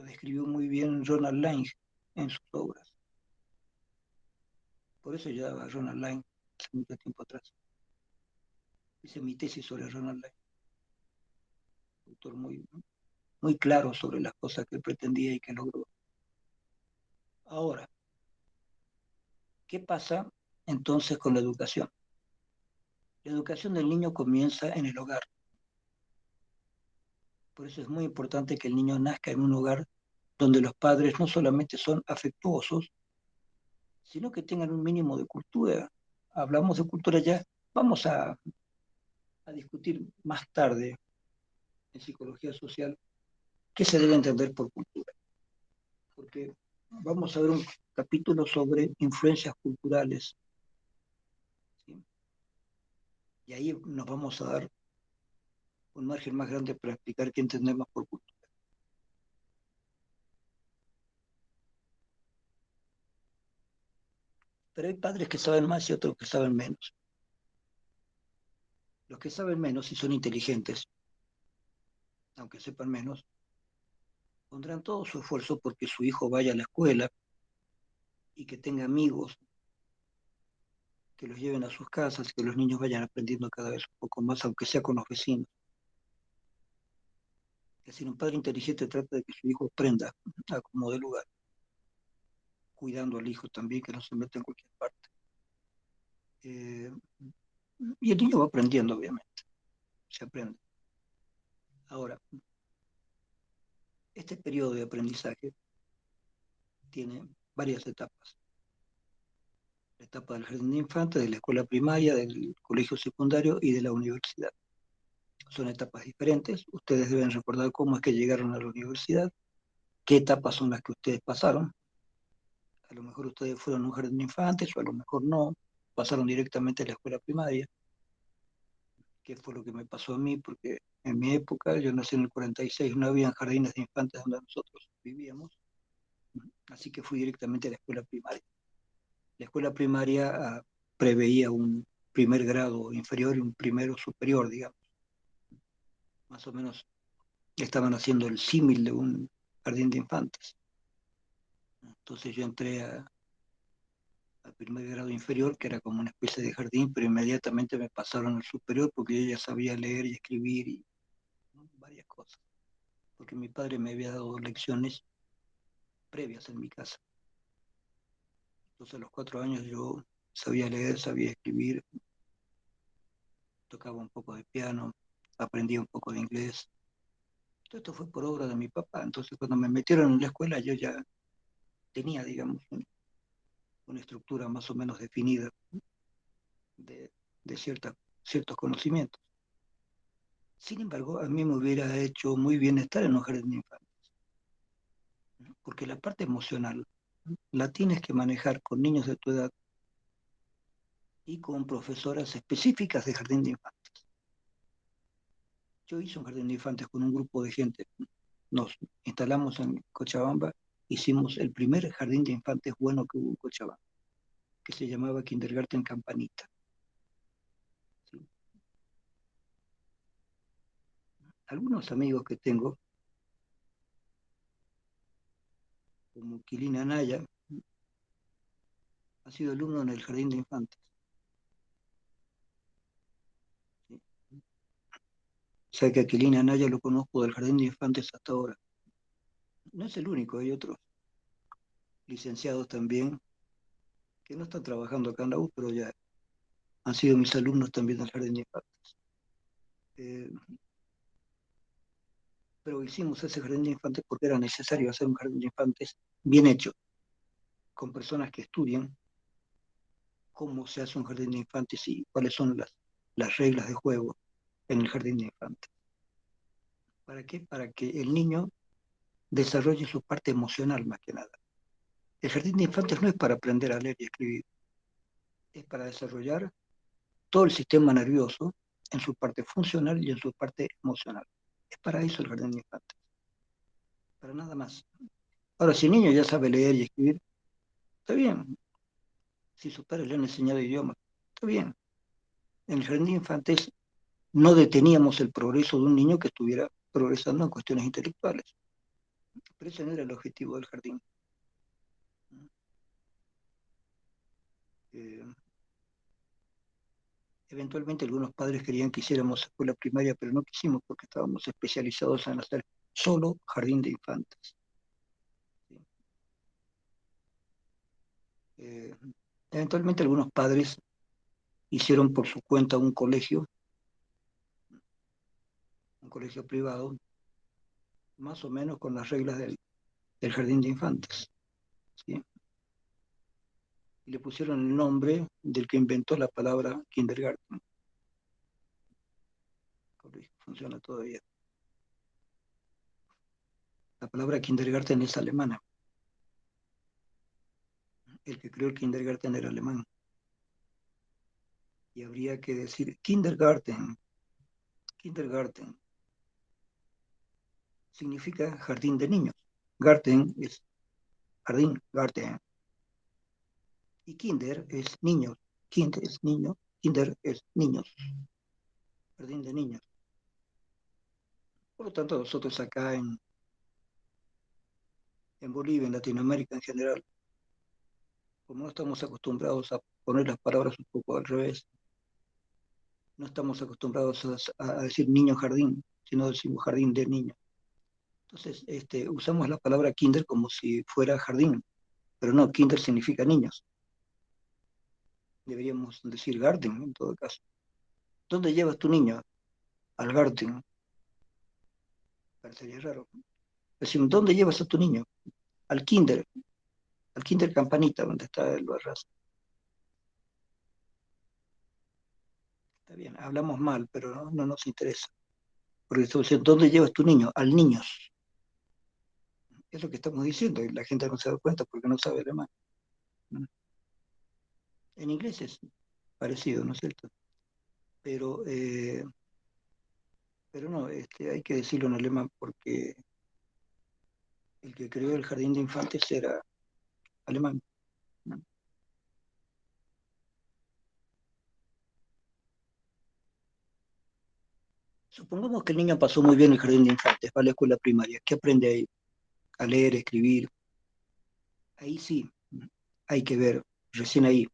Speaker 1: describió muy bien Ronald Lange en sus obras. Por eso yo daba a Ronald Lange hace mucho tiempo atrás. Hice mi tesis sobre Ronald Lange, un autor muy claro sobre las cosas que él pretendía y que logró. Ahora, ¿qué pasa entonces con la educación? La educación del niño comienza en el hogar. Por eso es muy importante que el niño nazca en un hogar donde los padres no solamente son afectuosos, sino que tengan un mínimo de cultura. Hablamos de cultura ya, vamos a discutir más tarde en psicología social qué se debe entender por cultura, porque vamos a ver un capítulo sobre influencias culturales, ¿sí? Y ahí nos vamos a dar un margen más grande para explicar qué entendemos por cultura. Pero hay padres que saben más y otros que saben menos. Los que saben menos y son inteligentes, aunque sepan menos, pondrán todo su esfuerzo porque su hijo vaya a la escuela y que tenga amigos, que los lleven a sus casas, que los niños vayan aprendiendo cada vez un poco más, aunque sea con los vecinos. Es decir, un padre inteligente trata de que su hijo aprenda a como de lugar, cuidando al hijo también, que no se meta en cualquier parte. Eh, y el niño va aprendiendo, obviamente, se aprende. Ahora, este periodo de aprendizaje tiene varias etapas. La etapa del jardín de infantes, de la escuela primaria, del colegio secundario y de la universidad. Son etapas diferentes. Ustedes deben recordar cómo es que llegaron a la universidad, qué etapas son las que ustedes pasaron. A lo mejor ustedes fueron a un jardín de infantes o a lo mejor no, pasaron directamente a la escuela primaria, que fue lo que me pasó a mí, porque en mi época, yo nací en el 46, no había jardines de infantes donde nosotros vivíamos, así que fui directamente a la escuela primaria. La escuela primaria preveía un primer grado inferior y un primero superior, digamos. Más o menos estaban haciendo el símil de un jardín de infantes. Entonces yo entré al primer grado inferior, que era como una especie de jardín, pero inmediatamente me pasaron al superior porque yo ya sabía leer y escribir y varias cosas. Porque mi padre me había dado lecciones previas en mi casa. Entonces a los 4 años yo sabía leer, sabía escribir, tocaba un poco de piano, aprendí un poco de inglés. Todo esto fue por obra de mi papá. Entonces cuando me metieron en la escuela yo ya tenía, digamos, una estructura más o menos definida de ciertos conocimientos. Sin embargo, a mí me hubiera hecho muy bien estar en un jardín de infantes, ¿no? Porque la parte emocional la tienes que manejar con niños de tu edad y con profesoras específicas de jardín de infantes. Yo hice un jardín de infantes con un grupo de gente. Nos instalamos en Cochabamba, hicimos el primer jardín de infantes bueno que hubo en Cochabamba, que se llamaba Kindergarten Campanita. ¿Sí? Algunos amigos que tengo, como Quilina Anaya, ha sido alumno en el jardín de infantes. ¿Sí? O sea que a Quilina Anaya lo conozco del jardín de infantes hasta ahora. No es el único, hay otros licenciados también que no están trabajando acá en la U, pero ya han sido mis alumnos también del jardín de infantes. Eh, pero hicimos ese jardín de infantes porque era necesario hacer un jardín de infantes bien hecho, con personas que estudian cómo se hace un jardín de infantes y cuáles son las reglas de juego en el jardín de infantes. ¿Para qué? Para que el niño desarrolle su parte emocional más que nada. El jardín de infantes no es para aprender a leer y escribir, es para desarrollar todo el sistema nervioso en su parte funcional y en su parte emocional. Es para eso el jardín de infantes, para nada más. Ahora, si el niño ya sabe leer y escribir, está bien. Si sus padres le han enseñado idiomas, está bien. En el jardín de infantes no deteníamos el progreso de un niño que estuviera progresando en cuestiones intelectuales. Pero ese no era el objetivo del jardín. Eh, Eventualmente algunos padres querían que hiciéramos escuela primaria, pero no quisimos porque estábamos especializados en hacer solo jardín de infantes. ¿Sí? Eh, Eventualmente algunos padres hicieron por su cuenta un colegio privado, más o menos con las reglas del jardín de infantes. ¿Sí? y le pusieron el nombre del que inventó la palabra kindergarten. Funciona todavía. La palabra kindergarten es alemana. El que creó el kindergarten era alemán. Y habría que decir kindergarten. Kindergarten significa jardín de niños. Garten es jardín, garten. Y kinder es niños. Kind es niño, kinder es niños. Jardín de niños. Por lo tanto, nosotros acá en Bolivia, en Latinoamérica en general, como no estamos acostumbrados a poner las palabras un poco al revés, no estamos acostumbrados a decir niño jardín, sino decimos jardín de niños. Entonces, usamos la palabra kinder como si fuera jardín, pero no, kinder significa niños. Deberíamos decir garden en todo caso. ¿Dónde llevas tu niño? Al garden. Parecería raro. Decimos, ¿dónde llevas a tu niño? Al kinder Campanita, donde está el Barras. Está bien, hablamos mal, pero no nos interesa. Porque estamos diciendo, ¿dónde llevas tu niño? Al niños. Es lo que estamos diciendo y la gente no se da cuenta porque no sabe alemán. En inglés es parecido, ¿no es cierto? Pero, pero no, hay que decirlo en alemán porque el que creó el jardín de infantes era alemán, ¿no? Supongamos que el niño pasó muy bien el jardín de infantes, va a la escuela primaria. ¿Qué aprende ahí? A leer, escribir. Ahí sí, hay que ver, recién ahí,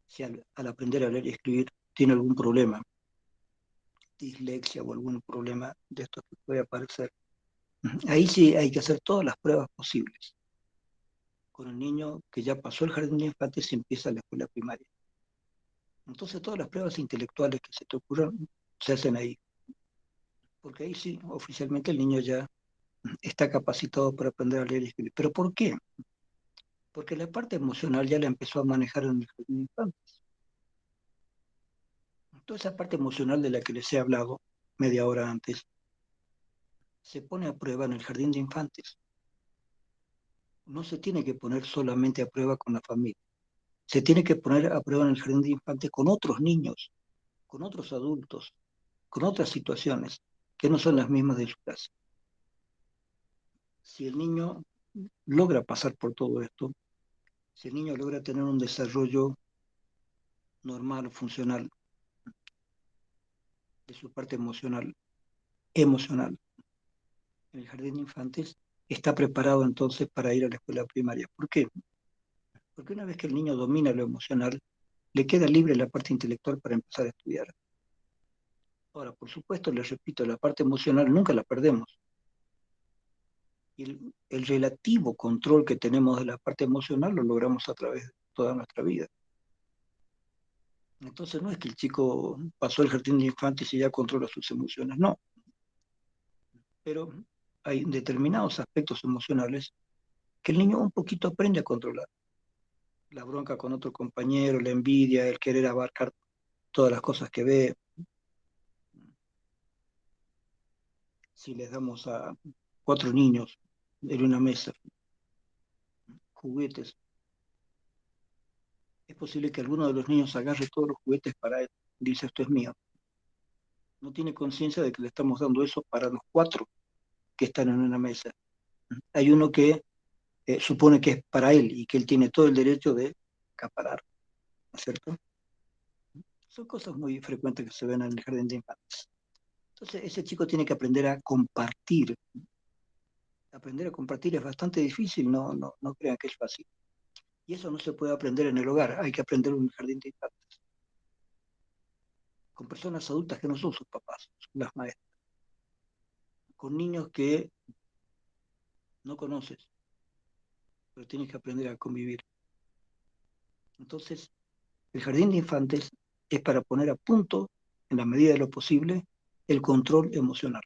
Speaker 1: si al aprender a leer y escribir tiene algún problema, dislexia o algún problema de esto que puede aparecer. Ahí sí hay que hacer todas las pruebas posibles con el niño que ya pasó el jardín de infantes y empieza la escuela primaria. Entonces todas las pruebas intelectuales que se te ocurran se hacen ahí, porque ahí sí, oficialmente el niño ya está capacitado para aprender a leer y escribir. ¿Pero por qué? Porque la parte emocional ya la empezó a manejar en el jardín de infantes. Toda esa parte emocional de la que les he hablado media hora antes se pone a prueba en el jardín de infantes. No se tiene que poner solamente a prueba con la familia. Se tiene que poner a prueba en el jardín de infantes con otros niños, con otros adultos, con otras situaciones que no son las mismas de su casa. Si el niño logra pasar por todo esto, si el niño logra tener un desarrollo normal, funcional, de su parte emocional, en el jardín de infantes, está preparado entonces para ir a la escuela primaria. ¿Por qué? Porque una vez que el niño domina lo emocional, le queda libre la parte intelectual para empezar a estudiar. Ahora, por supuesto, les repito, la parte emocional nunca la perdemos. Y el relativo control que tenemos de la parte emocional lo logramos a través de toda nuestra vida. Entonces no es que el chico pasó el jardín de infantes y ya controla sus emociones, no. Pero hay determinados aspectos emocionales que el niño un poquito aprende a controlar. La bronca con otro compañero, la envidia, el querer abarcar todas las cosas que ve. Si les damos a 4 niños en una mesa juguetes, es posible que alguno de los niños agarre todos los juguetes para él. Dice, esto es mío. No tiene conciencia de que le estamos dando eso para los 4 que están en una mesa. Hay uno que supone que es para él y que él tiene todo el derecho de acaparar, ¿no es cierto? Son cosas muy frecuentes que se ven en el jardín de infantes. Entonces, ese chico tiene que aprender a compartir. Aprender a compartir es bastante difícil, no crean que es fácil. Y eso no se puede aprender en el hogar, hay que aprender en el jardín de infantes, con personas adultas que no son sus papás, son las maestras, con niños que no conoces, pero tienes que aprender a convivir. Entonces, el jardín de infantes es para poner a punto, en la medida de lo posible, el control emocional.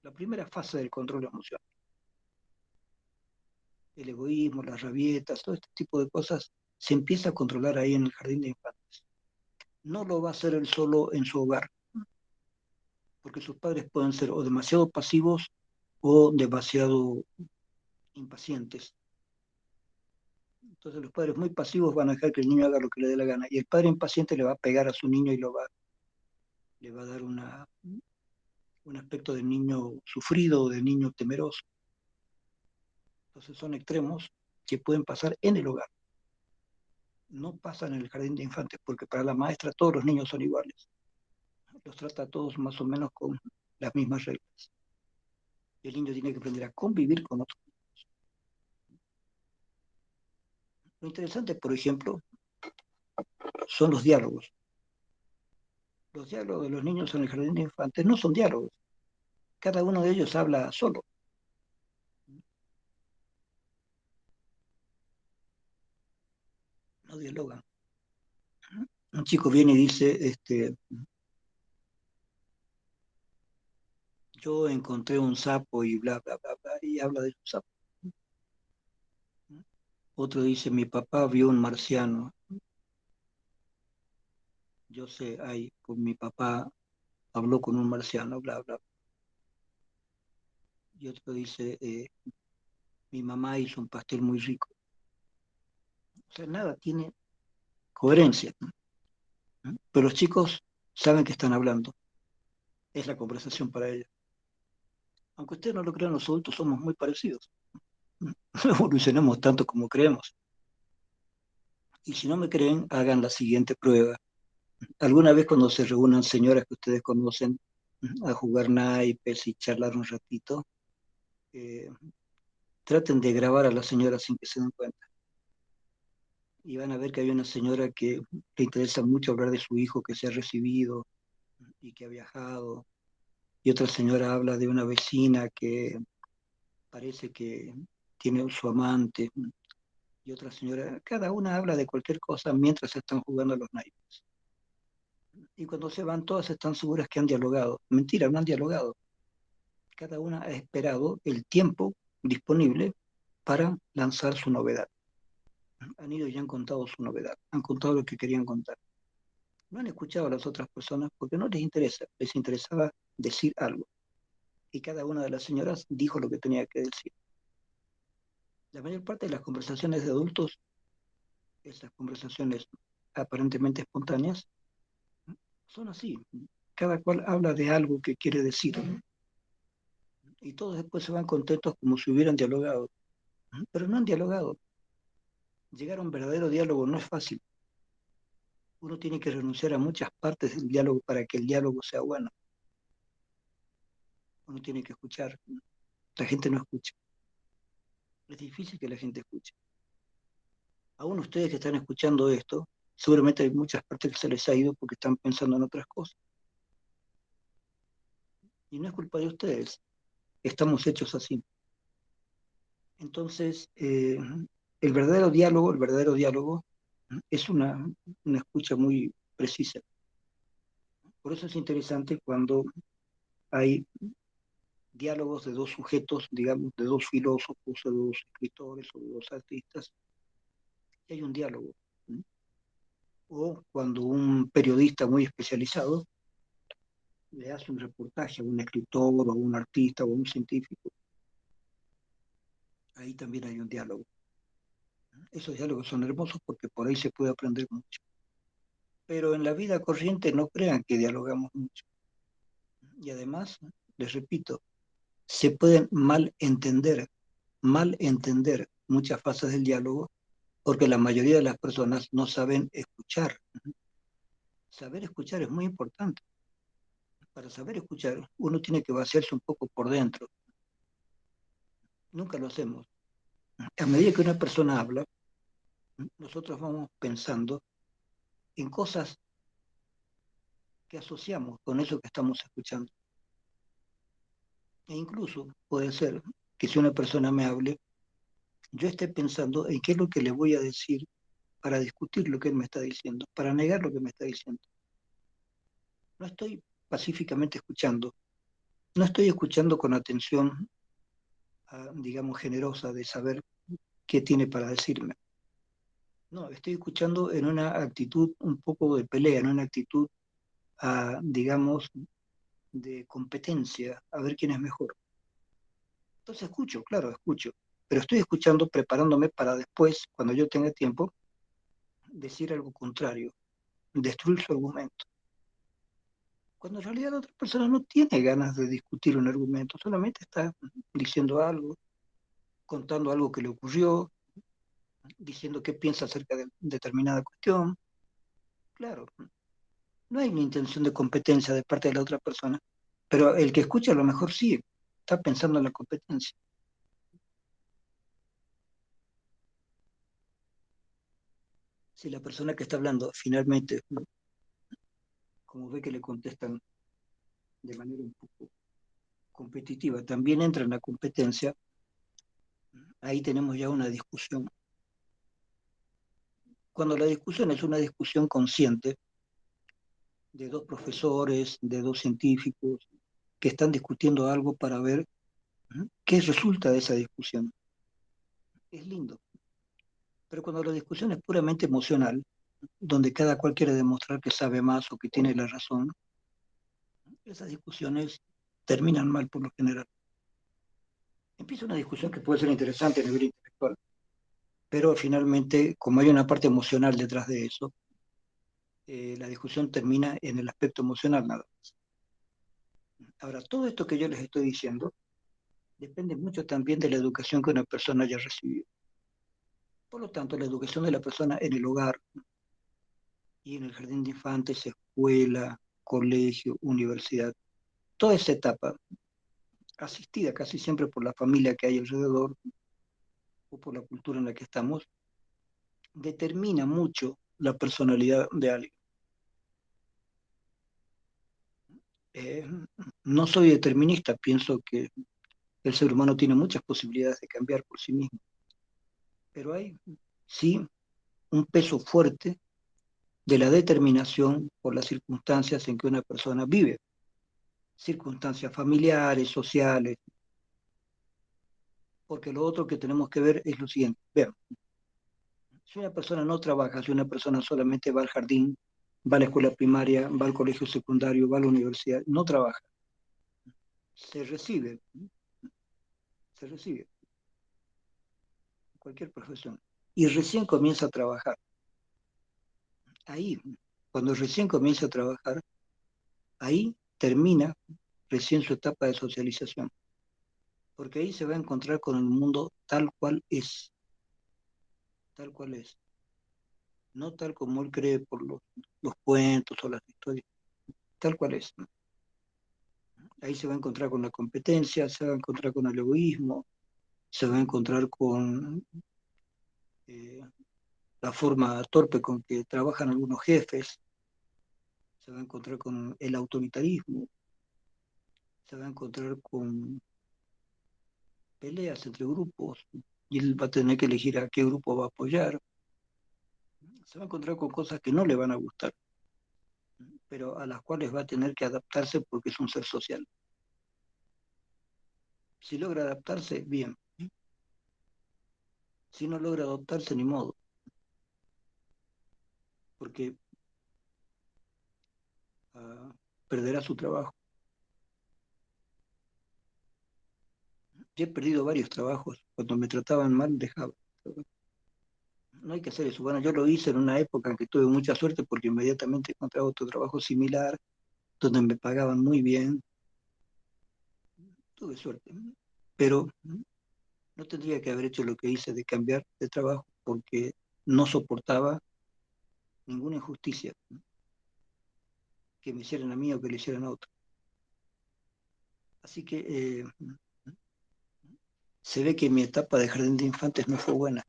Speaker 1: La primera fase del control emocional. el egoísmo, las rabietas, todo este tipo de cosas se empieza a controlar ahí en el jardín de infantes. No lo va a hacer él solo en su hogar, porque sus padres pueden ser o demasiado pasivos o demasiado impacientes. Entonces los padres muy pasivos van a dejar que el niño haga lo que le dé la gana y el padre impaciente le va a pegar a su niño y le va a dar un aspecto de niño sufrido o de niño temeroso. Entonces son extremos que pueden pasar en el hogar, no pasan en el jardín de infantes, porque para la maestra todos los niños son iguales, los trata a todos más o menos con las mismas reglas. Y el niño tiene que aprender a convivir con otros. Lo interesante, por ejemplo, son los diálogos. Los diálogos de los niños en el jardín de infantes no son diálogos, cada uno de ellos habla solo, no dialogan. Un chico viene y dice, yo encontré un sapo y bla, bla, bla, bla, y habla de su sapo. Otro dice, mi papá vio un marciano. Yo sé, ay, pues mi papá habló con un marciano, bla, bla. Y otro dice, mi mamá hizo un pastel muy rico. O sea, nada tiene coherencia. ¿No? Pero los chicos saben que están hablando. Es la conversación para ellos. Aunque ustedes no lo crean, los adultos somos muy parecidos. ¿No? No evolucionamos tanto como creemos. Y si no me creen, hagan la siguiente prueba. Alguna vez cuando se reúnan señoras que ustedes conocen a jugar naipes y charlar un ratito, eh, traten de grabar a la señora sin que se den cuenta. Y van a ver que hay una señora que le interesa mucho hablar de su hijo que se ha recibido y que ha viajado. Y otra señora habla de una vecina que parece que tiene su amante. Y otra señora, cada una habla de cualquier cosa mientras están jugando a los naipes. Y cuando se van, todas están seguras que han dialogado. Mentira, no han dialogado. Cada una ha esperado el tiempo disponible para lanzar su novedad. Han ido y han contado su novedad, han contado lo que querían contar. No han escuchado a las otras personas porque no les interesa, les interesaba decir algo. Y cada una de las señoras dijo lo que tenía que decir. La mayor parte de las conversaciones de adultos, esas conversaciones aparentemente espontáneas, son así. Cada cual habla de algo que quiere decir. Y todos después se van contentos como si hubieran dialogado. Pero no han dialogado. Llegar a un verdadero diálogo no es fácil. Uno tiene que renunciar a muchas partes del diálogo para que el diálogo sea bueno. Uno tiene que escuchar. La gente no escucha. Es difícil que la gente escuche. Aún ustedes que están escuchando esto, seguramente hay muchas partes que se les ha ido porque están pensando en otras cosas. Y no es culpa de ustedes. Estamos hechos así. Entonces, el verdadero diálogo es una escucha muy precisa. Por eso es interesante cuando hay diálogos de dos sujetos, digamos, de dos filósofos, o de dos escritores, o de dos artistas, y hay un diálogo. ¿No? O cuando un periodista muy especializado le hace un reportaje a un escritor, o a un artista, o a un científico, ahí también hay un diálogo. Esos diálogos son hermosos porque por ahí se puede aprender mucho. Pero en la vida corriente no crean que dialogamos mucho. Y además, les repito, se pueden mal entender muchas fases del diálogo porque la mayoría de las personas no saben escuchar. Saber escuchar es muy importante. Para saber escuchar, uno tiene que vaciarse un poco por dentro. Nunca lo hacemos. A medida que una persona habla, nosotros vamos pensando en cosas que asociamos con eso que estamos escuchando. E incluso puede ser que si una persona me hable, yo esté pensando en qué es lo que le voy a decir para discutir lo que él me está diciendo, para negar lo que me está diciendo. No estoy pacíficamente escuchando, no estoy escuchando con atención digamos, generosa de saber qué tiene para decirme. No, estoy escuchando en una actitud un poco de pelea, en una actitud, digamos, de competencia, a ver quién es mejor. Entonces escucho, claro, escucho, pero estoy escuchando preparándome para después, cuando yo tenga tiempo, decir algo contrario, destruir su argumento. Cuando en realidad la otra persona no tiene ganas de discutir un argumento, solamente está diciendo algo, contando algo que le ocurrió, diciendo qué piensa acerca de determinada cuestión. Claro, no hay una intención de competencia de parte de la otra persona, pero el que escucha a lo mejor sí está pensando en la competencia. Si la persona que está hablando finalmente, como ve que le contestan de manera un poco competitiva, también entra en la competencia, ahí tenemos ya una discusión. Cuando la discusión es una discusión consciente de dos profesores, de dos científicos, que están discutiendo algo para ver qué resulta de esa discusión. Es lindo. Pero cuando la discusión es puramente emocional, donde cada cual quiere demostrar que sabe más o que tiene la razón, esas discusiones terminan mal por lo general. Empieza una discusión que puede ser interesante a nivel intelectual, pero finalmente, como hay una parte emocional detrás de eso, la discusión termina en el aspecto emocional nada más. Ahora, todo esto que yo les estoy diciendo depende mucho también de la educación que una persona haya recibido. Por lo tanto, la educación de la persona en el hogar y en el jardín de infantes, escuela, colegio, universidad, toda esa etapa, asistida casi siempre por la familia que hay alrededor o por la cultura en la que estamos, determina mucho la personalidad de alguien. Eh, no soy determinista, pienso que el ser humano tiene muchas posibilidades de cambiar por sí mismo, pero hay sí un peso fuerte de la determinación por las circunstancias en que una persona vive, circunstancias familiares, sociales, porque lo otro que tenemos que ver es lo siguiente. Vean, si una persona no trabaja, si una persona solamente va al jardín, va a la escuela primaria, va al colegio secundario, va a la universidad, no trabaja, se recibe, se recibe cualquier profesión y recién comienza a trabajar. Ahí, cuando recién comienza a trabajar, ahí termina recién su etapa de socialización, porque ahí se va a encontrar con el mundo tal cual es, no tal como él cree por los cuentos o las historias, tal cual es. Ahí se va a encontrar con la competencia, se va a encontrar con el egoísmo, se va a encontrar con eh, la forma torpe con que trabajan algunos jefes, se va a encontrar con el autoritarismo, se va a encontrar con peleas entre grupos y él va a tener que elegir a qué grupo va a apoyar, se va a encontrar con cosas que no le van a gustar, pero a las cuales va a tener que adaptarse porque es un ser social. Si logra adaptarse, bien. Si no logra adaptarse, ni modo, porque perderá su trabajo. Yo he perdido varios trabajos. Cuando me trataban mal, dejaba. No hay que hacer eso. Bueno, yo lo hice en una época en que tuve mucha suerte porque inmediatamente encontré otro trabajo similar, donde me pagaban muy bien. Tuve suerte. Pero no tendría que haber hecho lo que hice de cambiar de trabajo porque no soportaba ninguna injusticia que me hicieran a mí o que le hicieran a otro. Así que se ve que mi etapa de jardín de infantes no fue buena,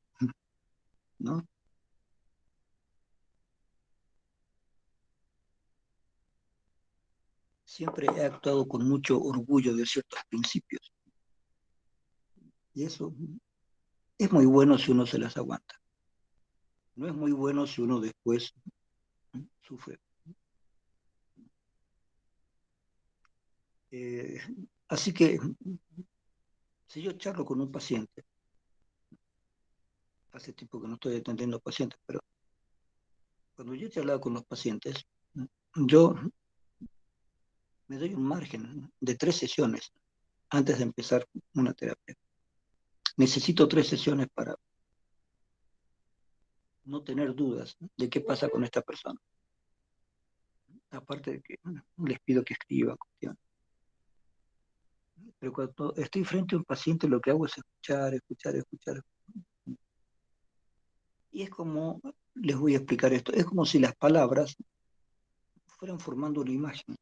Speaker 1: ¿no? Siempre he actuado con mucho orgullo de ciertos principios y eso es muy bueno si uno se las aguanta. No es muy bueno si uno después sufre. Eh, así que Si yo charlo con un paciente, hace tiempo que no estoy atendiendo pacientes, pero cuando yo he charlado con los pacientes, yo me doy un margen de 3 sesiones antes de empezar una terapia. Necesito 3 sesiones para no tener dudas de qué pasa con esta persona. Aparte de que les pido que escriban cuestiones. Pero cuando estoy frente a un paciente, lo que hago es escuchar, escuchar, escuchar. Y es como, les voy a explicar esto, es como si las palabras fueran formando una imagen.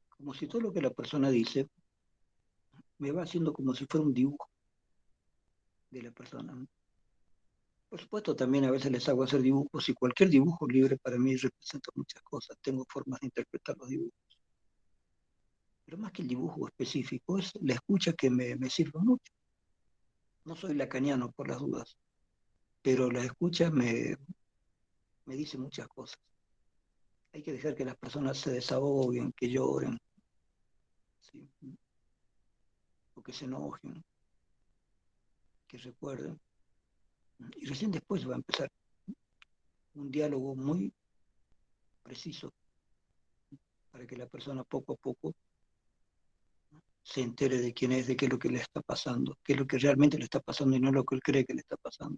Speaker 1: Como si todo lo que la persona dice me va haciendo como si fuera un dibujo de la persona. Por supuesto, también a veces les hago hacer dibujos y cualquier dibujo libre para mí representa muchas cosas. Tengo formas de interpretar los dibujos. Pero más que el dibujo específico, es la escucha que me sirve mucho. No soy lacaniano por las dudas, pero la escucha me dice muchas cosas. Hay que dejar que las personas se desahoguen, que lloren, ¿sí? O que se enojen, que recuerden. Y recién después va a empezar un diálogo muy preciso para que la persona poco a poco se entere de quién es, de qué es lo que le está pasando, qué es lo que realmente le está pasando y no lo que él cree que le está pasando,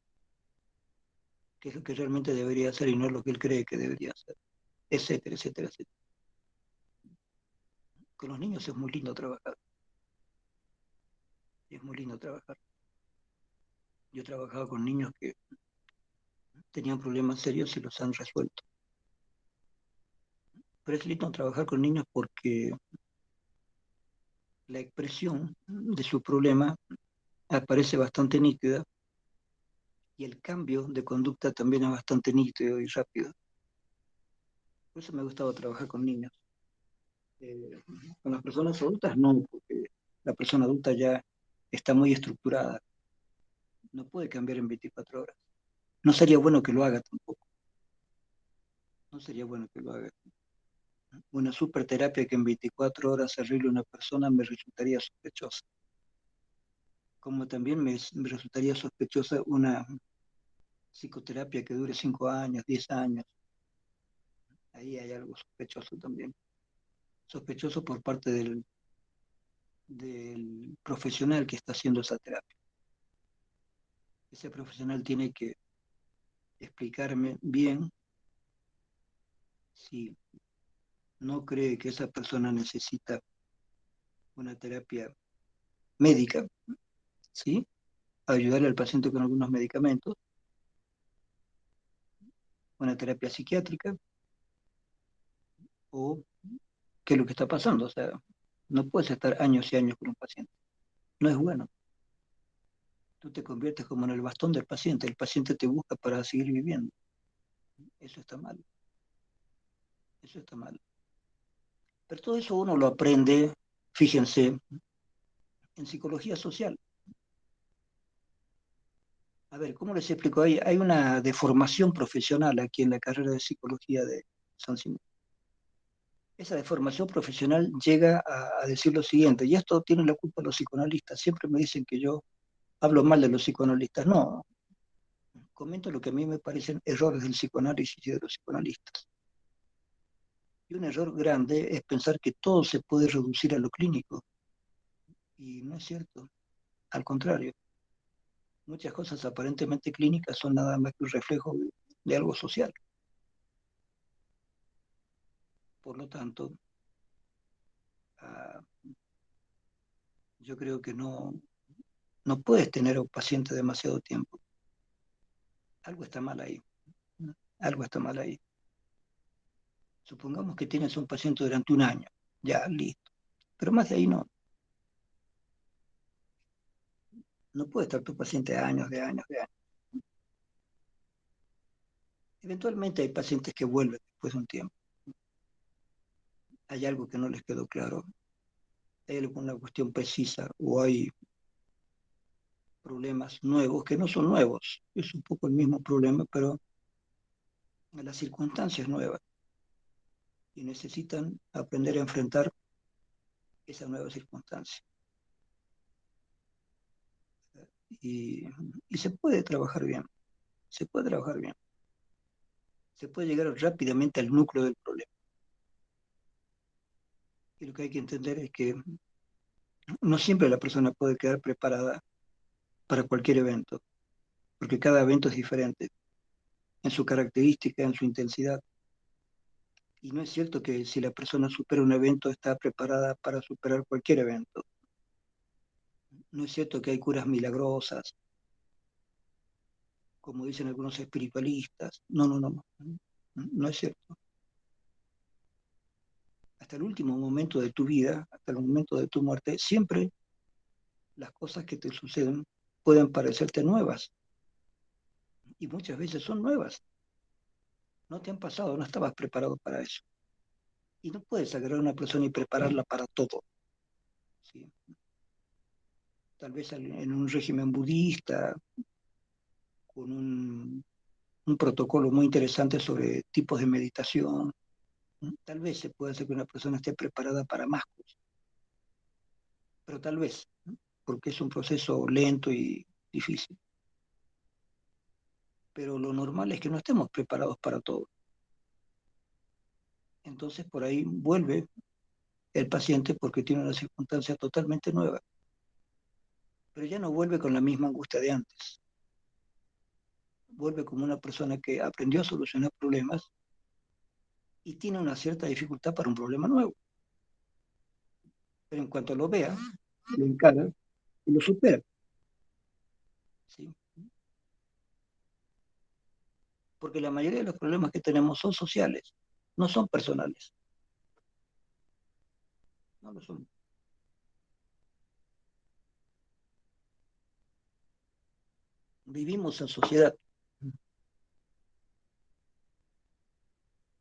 Speaker 1: qué es lo que realmente debería hacer y no lo que él cree que debería hacer, etcétera, etcétera, etcétera. Con los niños es muy lindo trabajar, es muy lindo trabajar. Yo he trabajado con niños que tenían problemas serios y los han resuelto. Pero es lindo trabajar con niños porque la expresión de su problema aparece bastante nítida y el cambio de conducta también es bastante nítido y rápido. Por eso me ha gustado trabajar con niños. Eh, con las personas adultas no, porque la persona adulta ya está muy estructurada, no puede cambiar en 24 horas. No sería bueno que lo haga tampoco, no sería bueno que lo haga. Una superterapia que en 24 horas arregle una persona me resultaría sospechosa, como también me resultaría sospechosa una psicoterapia que dure 5 años, 10 años. Ahí hay algo sospechoso también. Sospechoso por parte del profesional que está haciendo esa terapia. Ese profesional tiene que explicarme bien si no cree que esa persona necesita una terapia médica, ¿sí? Ayudarle al paciente con algunos medicamentos, una terapia psiquiátrica o qué es lo que está pasando. O sea, no puedes estar años y años con un paciente. No es bueno. Tú te conviertes como en el bastón del paciente. El paciente te busca para seguir viviendo. Eso está mal. Eso está mal. Pero todo eso uno lo aprende, fíjense, en psicología social. A ver, ¿cómo les explico? Hay una deformación profesional aquí en la carrera de psicología de San Simón. Esa deformación profesional llega a decir lo siguiente, y esto tiene la culpa los psicoanalistas. Siempre me dicen que yo hablo mal de los psicoanalistas. No, comento lo que a mí me parecen errores del psicoanálisis y de los psicoanalistas. Y un error grande es pensar que todo se puede reducir a lo clínico. Y no es cierto. Al contrario, muchas cosas aparentemente clínicas son nada más que un reflejo de algo social. Por lo tanto, uh, yo creo que no puedes tener a un paciente demasiado tiempo. Algo está mal ahí. ¿No? Algo está mal ahí. Supongamos que tienes a un paciente durante un año. Ya, listo. Pero más de ahí no. No puede estar tu paciente años, de años, de años. Eventualmente hay pacientes que vuelven después de un tiempo. Hay algo que no les quedó claro. Hay alguna cuestión precisa o hay problemas nuevos que no son nuevos. Es un poco el mismo problema, pero las circunstancias nuevas y necesitan aprender a enfrentar esa nueva circunstancia. y, y se puede trabajar bien, se puede trabajar bien, se puede llegar rápidamente al núcleo del problema. Y lo que hay que entender es que no siempre la persona puede quedar preparada para cualquier evento, porque cada evento es diferente en su característica, en su intensidad. Y no es cierto que si la persona supera un evento está preparada para superar cualquier evento. No es cierto que hay curas milagrosas, como dicen algunos espiritualistas. No, no, no, no. No es cierto. Hasta el último momento de tu vida, hasta el momento de tu muerte, siempre las cosas que te suceden pueden parecerte nuevas. Y muchas veces son nuevas. No te han pasado, no estabas preparado para eso. Y no puedes agarrar a una persona y prepararla para todo. ¿Sí? Tal vez en un régimen budista, con un protocolo muy interesante sobre tipos de meditación. Tal vez se puede hacer que una persona esté preparada para más cosas, pero tal vez, porque es un proceso lento y difícil. Pero lo normal es que no estemos preparados para todo. Entonces por ahí vuelve el paciente porque tiene una circunstancia totalmente nueva, pero ya no vuelve con la misma angustia de antes. Vuelve como una persona que aprendió a solucionar problemas y tiene una cierta dificultad para un problema nuevo. Pero en cuanto lo vea, lo encara y lo supera. ¿Sí? Porque la mayoría de los problemas que tenemos son sociales, no son personales, no lo son. Vivimos en sociedad,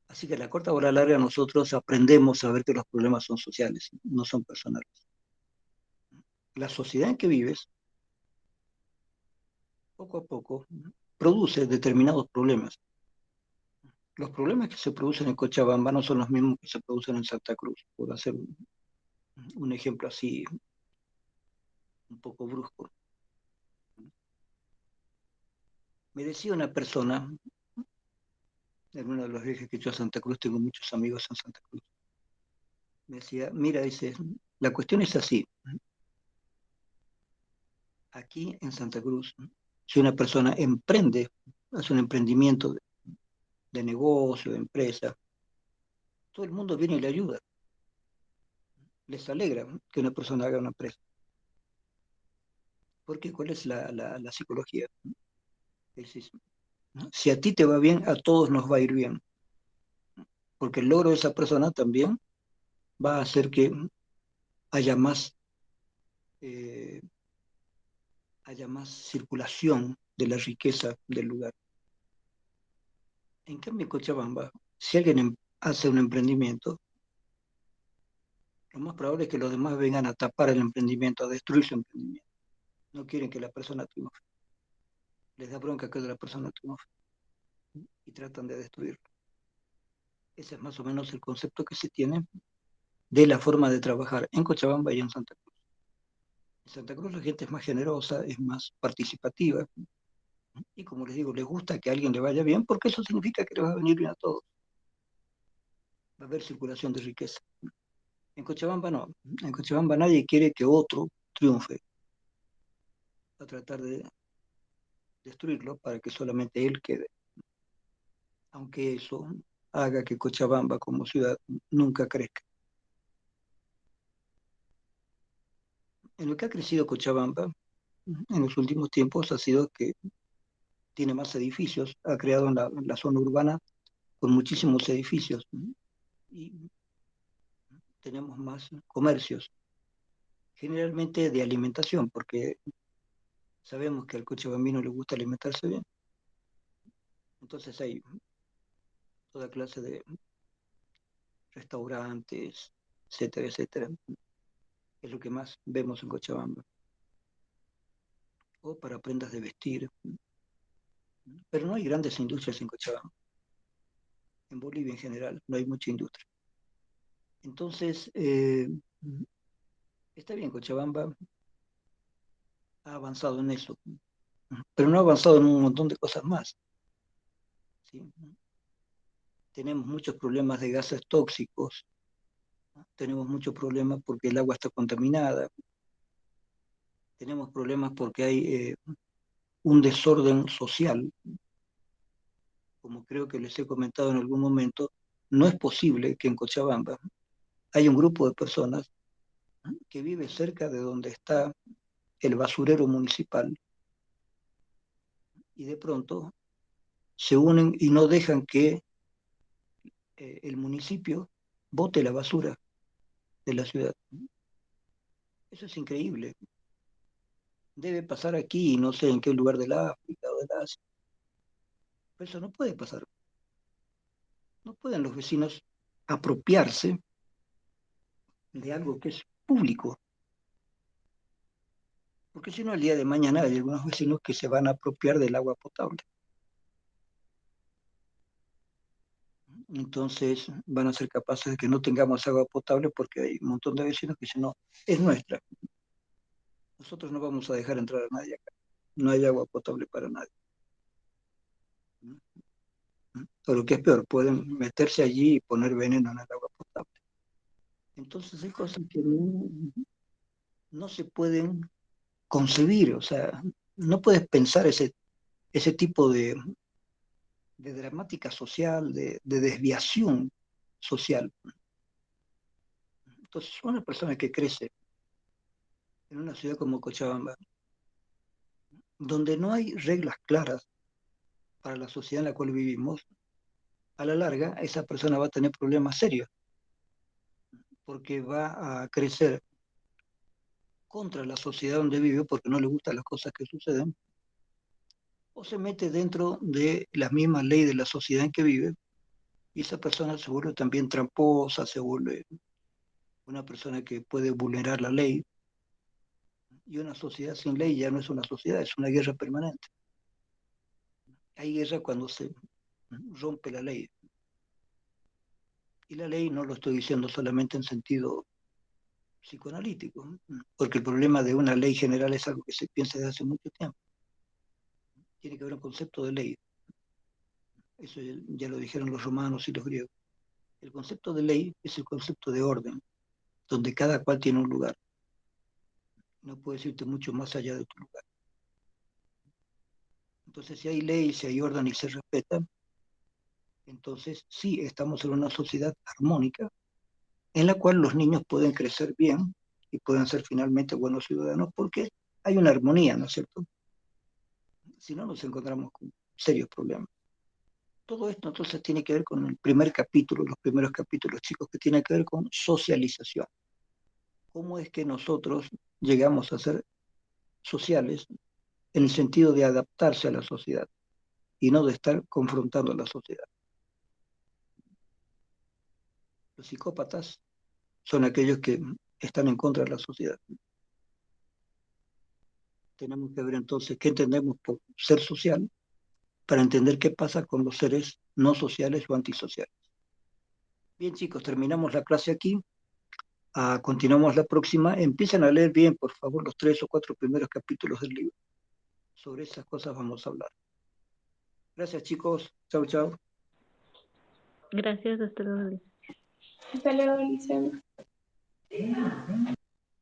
Speaker 1: así que a la corta o a la larga nosotros aprendemos a ver que los problemas son sociales, no son personales. La sociedad en que vives, poco a poco, produce determinados problemas. Los problemas que se producen en Cochabamba no son los mismos que se producen en Santa Cruz, por hacer un ejemplo así un poco brusco. Me decía una persona, en uno de los viajes que he hecho a Santa Cruz, tengo muchos amigos en Santa Cruz, me decía, mira, dice, la cuestión es así, aquí en Santa Cruz, si una persona emprende, hace un emprendimiento de negocio, de empresa, todo el mundo viene y le ayuda, les alegra que una persona haga una empresa. Porque ¿cuál es la psicología? Es, ¿no? Si a ti te va bien, a todos nos va a ir bien, porque el logro de esa persona también va a hacer que haya más, eh, haya más circulación de la riqueza del lugar. En cambio, en Cochabamba, si alguien hace un emprendimiento, lo más probable es que los demás vengan a tapar el emprendimiento, a destruir su emprendimiento. No quieren que la persona triunfe. Les da bronca que la persona triunfe y tratan de destruirlo. Ese es más o menos el concepto que se tiene de la forma de trabajar en Cochabamba y en Santa Cruz. En Santa Cruz la gente es más generosa, es más participativa y como les digo, les gusta que a alguien le vaya bien porque eso significa que les va a venir bien a todos. Va a haber circulación de riqueza. En Cochabamba no. En Cochabamba nadie quiere que otro triunfe. Va a tratar de destruirlo para que solamente él quede. Aunque eso haga que Cochabamba como ciudad nunca crezca. En lo que ha crecido Cochabamba en los últimos tiempos ha sido que tiene más edificios, ha creado en la zona urbana con muchísimos edificios y tenemos más comercios, generalmente de alimentación, porque sabemos que al cochabambino le gusta alimentarse bien, entonces hay toda clase de restaurantes, etcétera, etcétera, es lo que más vemos en Cochabamba, o para prendas de vestir, pero no hay grandes industrias en Cochabamba, en Bolivia en general no hay mucha industria. Entonces, está bien, Cochabamba ha avanzado en eso, pero no ha avanzado en un montón de cosas más. ¿Sí? Tenemos muchos problemas de gases tóxicos, ¿no? Tenemos muchos problemas porque el agua está contaminada, tenemos problemas porque hay un desorden social, como creo que les he comentado en algún momento. No es posible que en Cochabamba haya un grupo de personas, ¿no?, que vive cerca de donde está el basurero municipal y de pronto se unen y no dejan que el municipio bote la basura de la ciudad. Eso es increíble. Debe pasar aquí y no sé en qué lugar de la África o de la Asia. Pero eso no puede pasar. No pueden los vecinos apropiarse de algo que es público, porque si no, el día de mañana hay algunos vecinos que se van a apropiar del agua potable. Entonces van a ser capaces de que no tengamos agua potable porque hay un montón de vecinos que dicen, no, es nuestra. Nosotros no vamos a dejar entrar a nadie acá. No hay agua potable para nadie. O lo que es peor, pueden meterse allí y poner veneno en el agua potable. Entonces hay cosas que no se pueden concebir, o sea, no puedes pensar ese tipo de dramática social, de desviación social. Entonces, una persona que crece en una ciudad como Cochabamba, donde no hay reglas claras para la sociedad en la cual vivimos, a la larga esa persona va a tener problemas serios, porque va a crecer contra la sociedad donde vive porque no le gustan las cosas que suceden, o se mete dentro de la misma ley de la sociedad en que vive, y esa persona se vuelve también tramposa, se vuelve una persona que puede vulnerar la ley, y una sociedad sin ley ya no es una sociedad, es una guerra permanente. Hay guerra cuando se rompe la ley. Y la ley no lo estoy diciendo solamente en sentido psicoanalítico, porque el problema de una ley general es algo que se piensa desde hace mucho tiempo. Tiene que haber un concepto de ley. Eso ya lo dijeron los romanos y los griegos. El concepto de ley es el concepto de orden, donde cada cual tiene un lugar. No puedes irte mucho más allá de tu lugar. Entonces, si hay ley, si hay orden y se respeta, entonces sí estamos en una sociedad armónica en la cual los niños pueden crecer bien y pueden ser finalmente buenos ciudadanos porque hay una armonía, ¿no es cierto? Si no, nos encontramos con serios problemas. Todo esto entonces tiene que ver con el primer capítulo, los primeros capítulos, chicos, que tiene que ver con socialización. ¿Cómo es que nosotros llegamos a ser sociales en el sentido de adaptarse a la sociedad y no de estar confrontando a la sociedad? Los psicópatas son aquellos que están en contra de la sociedad. Tenemos que ver entonces qué entendemos por ser social para entender qué pasa con los seres no sociales o antisociales. Bien, chicos, terminamos la clase aquí. Continuamos la próxima. Empiecen a leer bien, por favor, los 3 o 4 primeros capítulos del libro. Sobre esas cosas vamos a hablar. Gracias, chicos. Chau, chau.
Speaker 2: Gracias, hasta luego.
Speaker 3: Hasta luego, Alicia.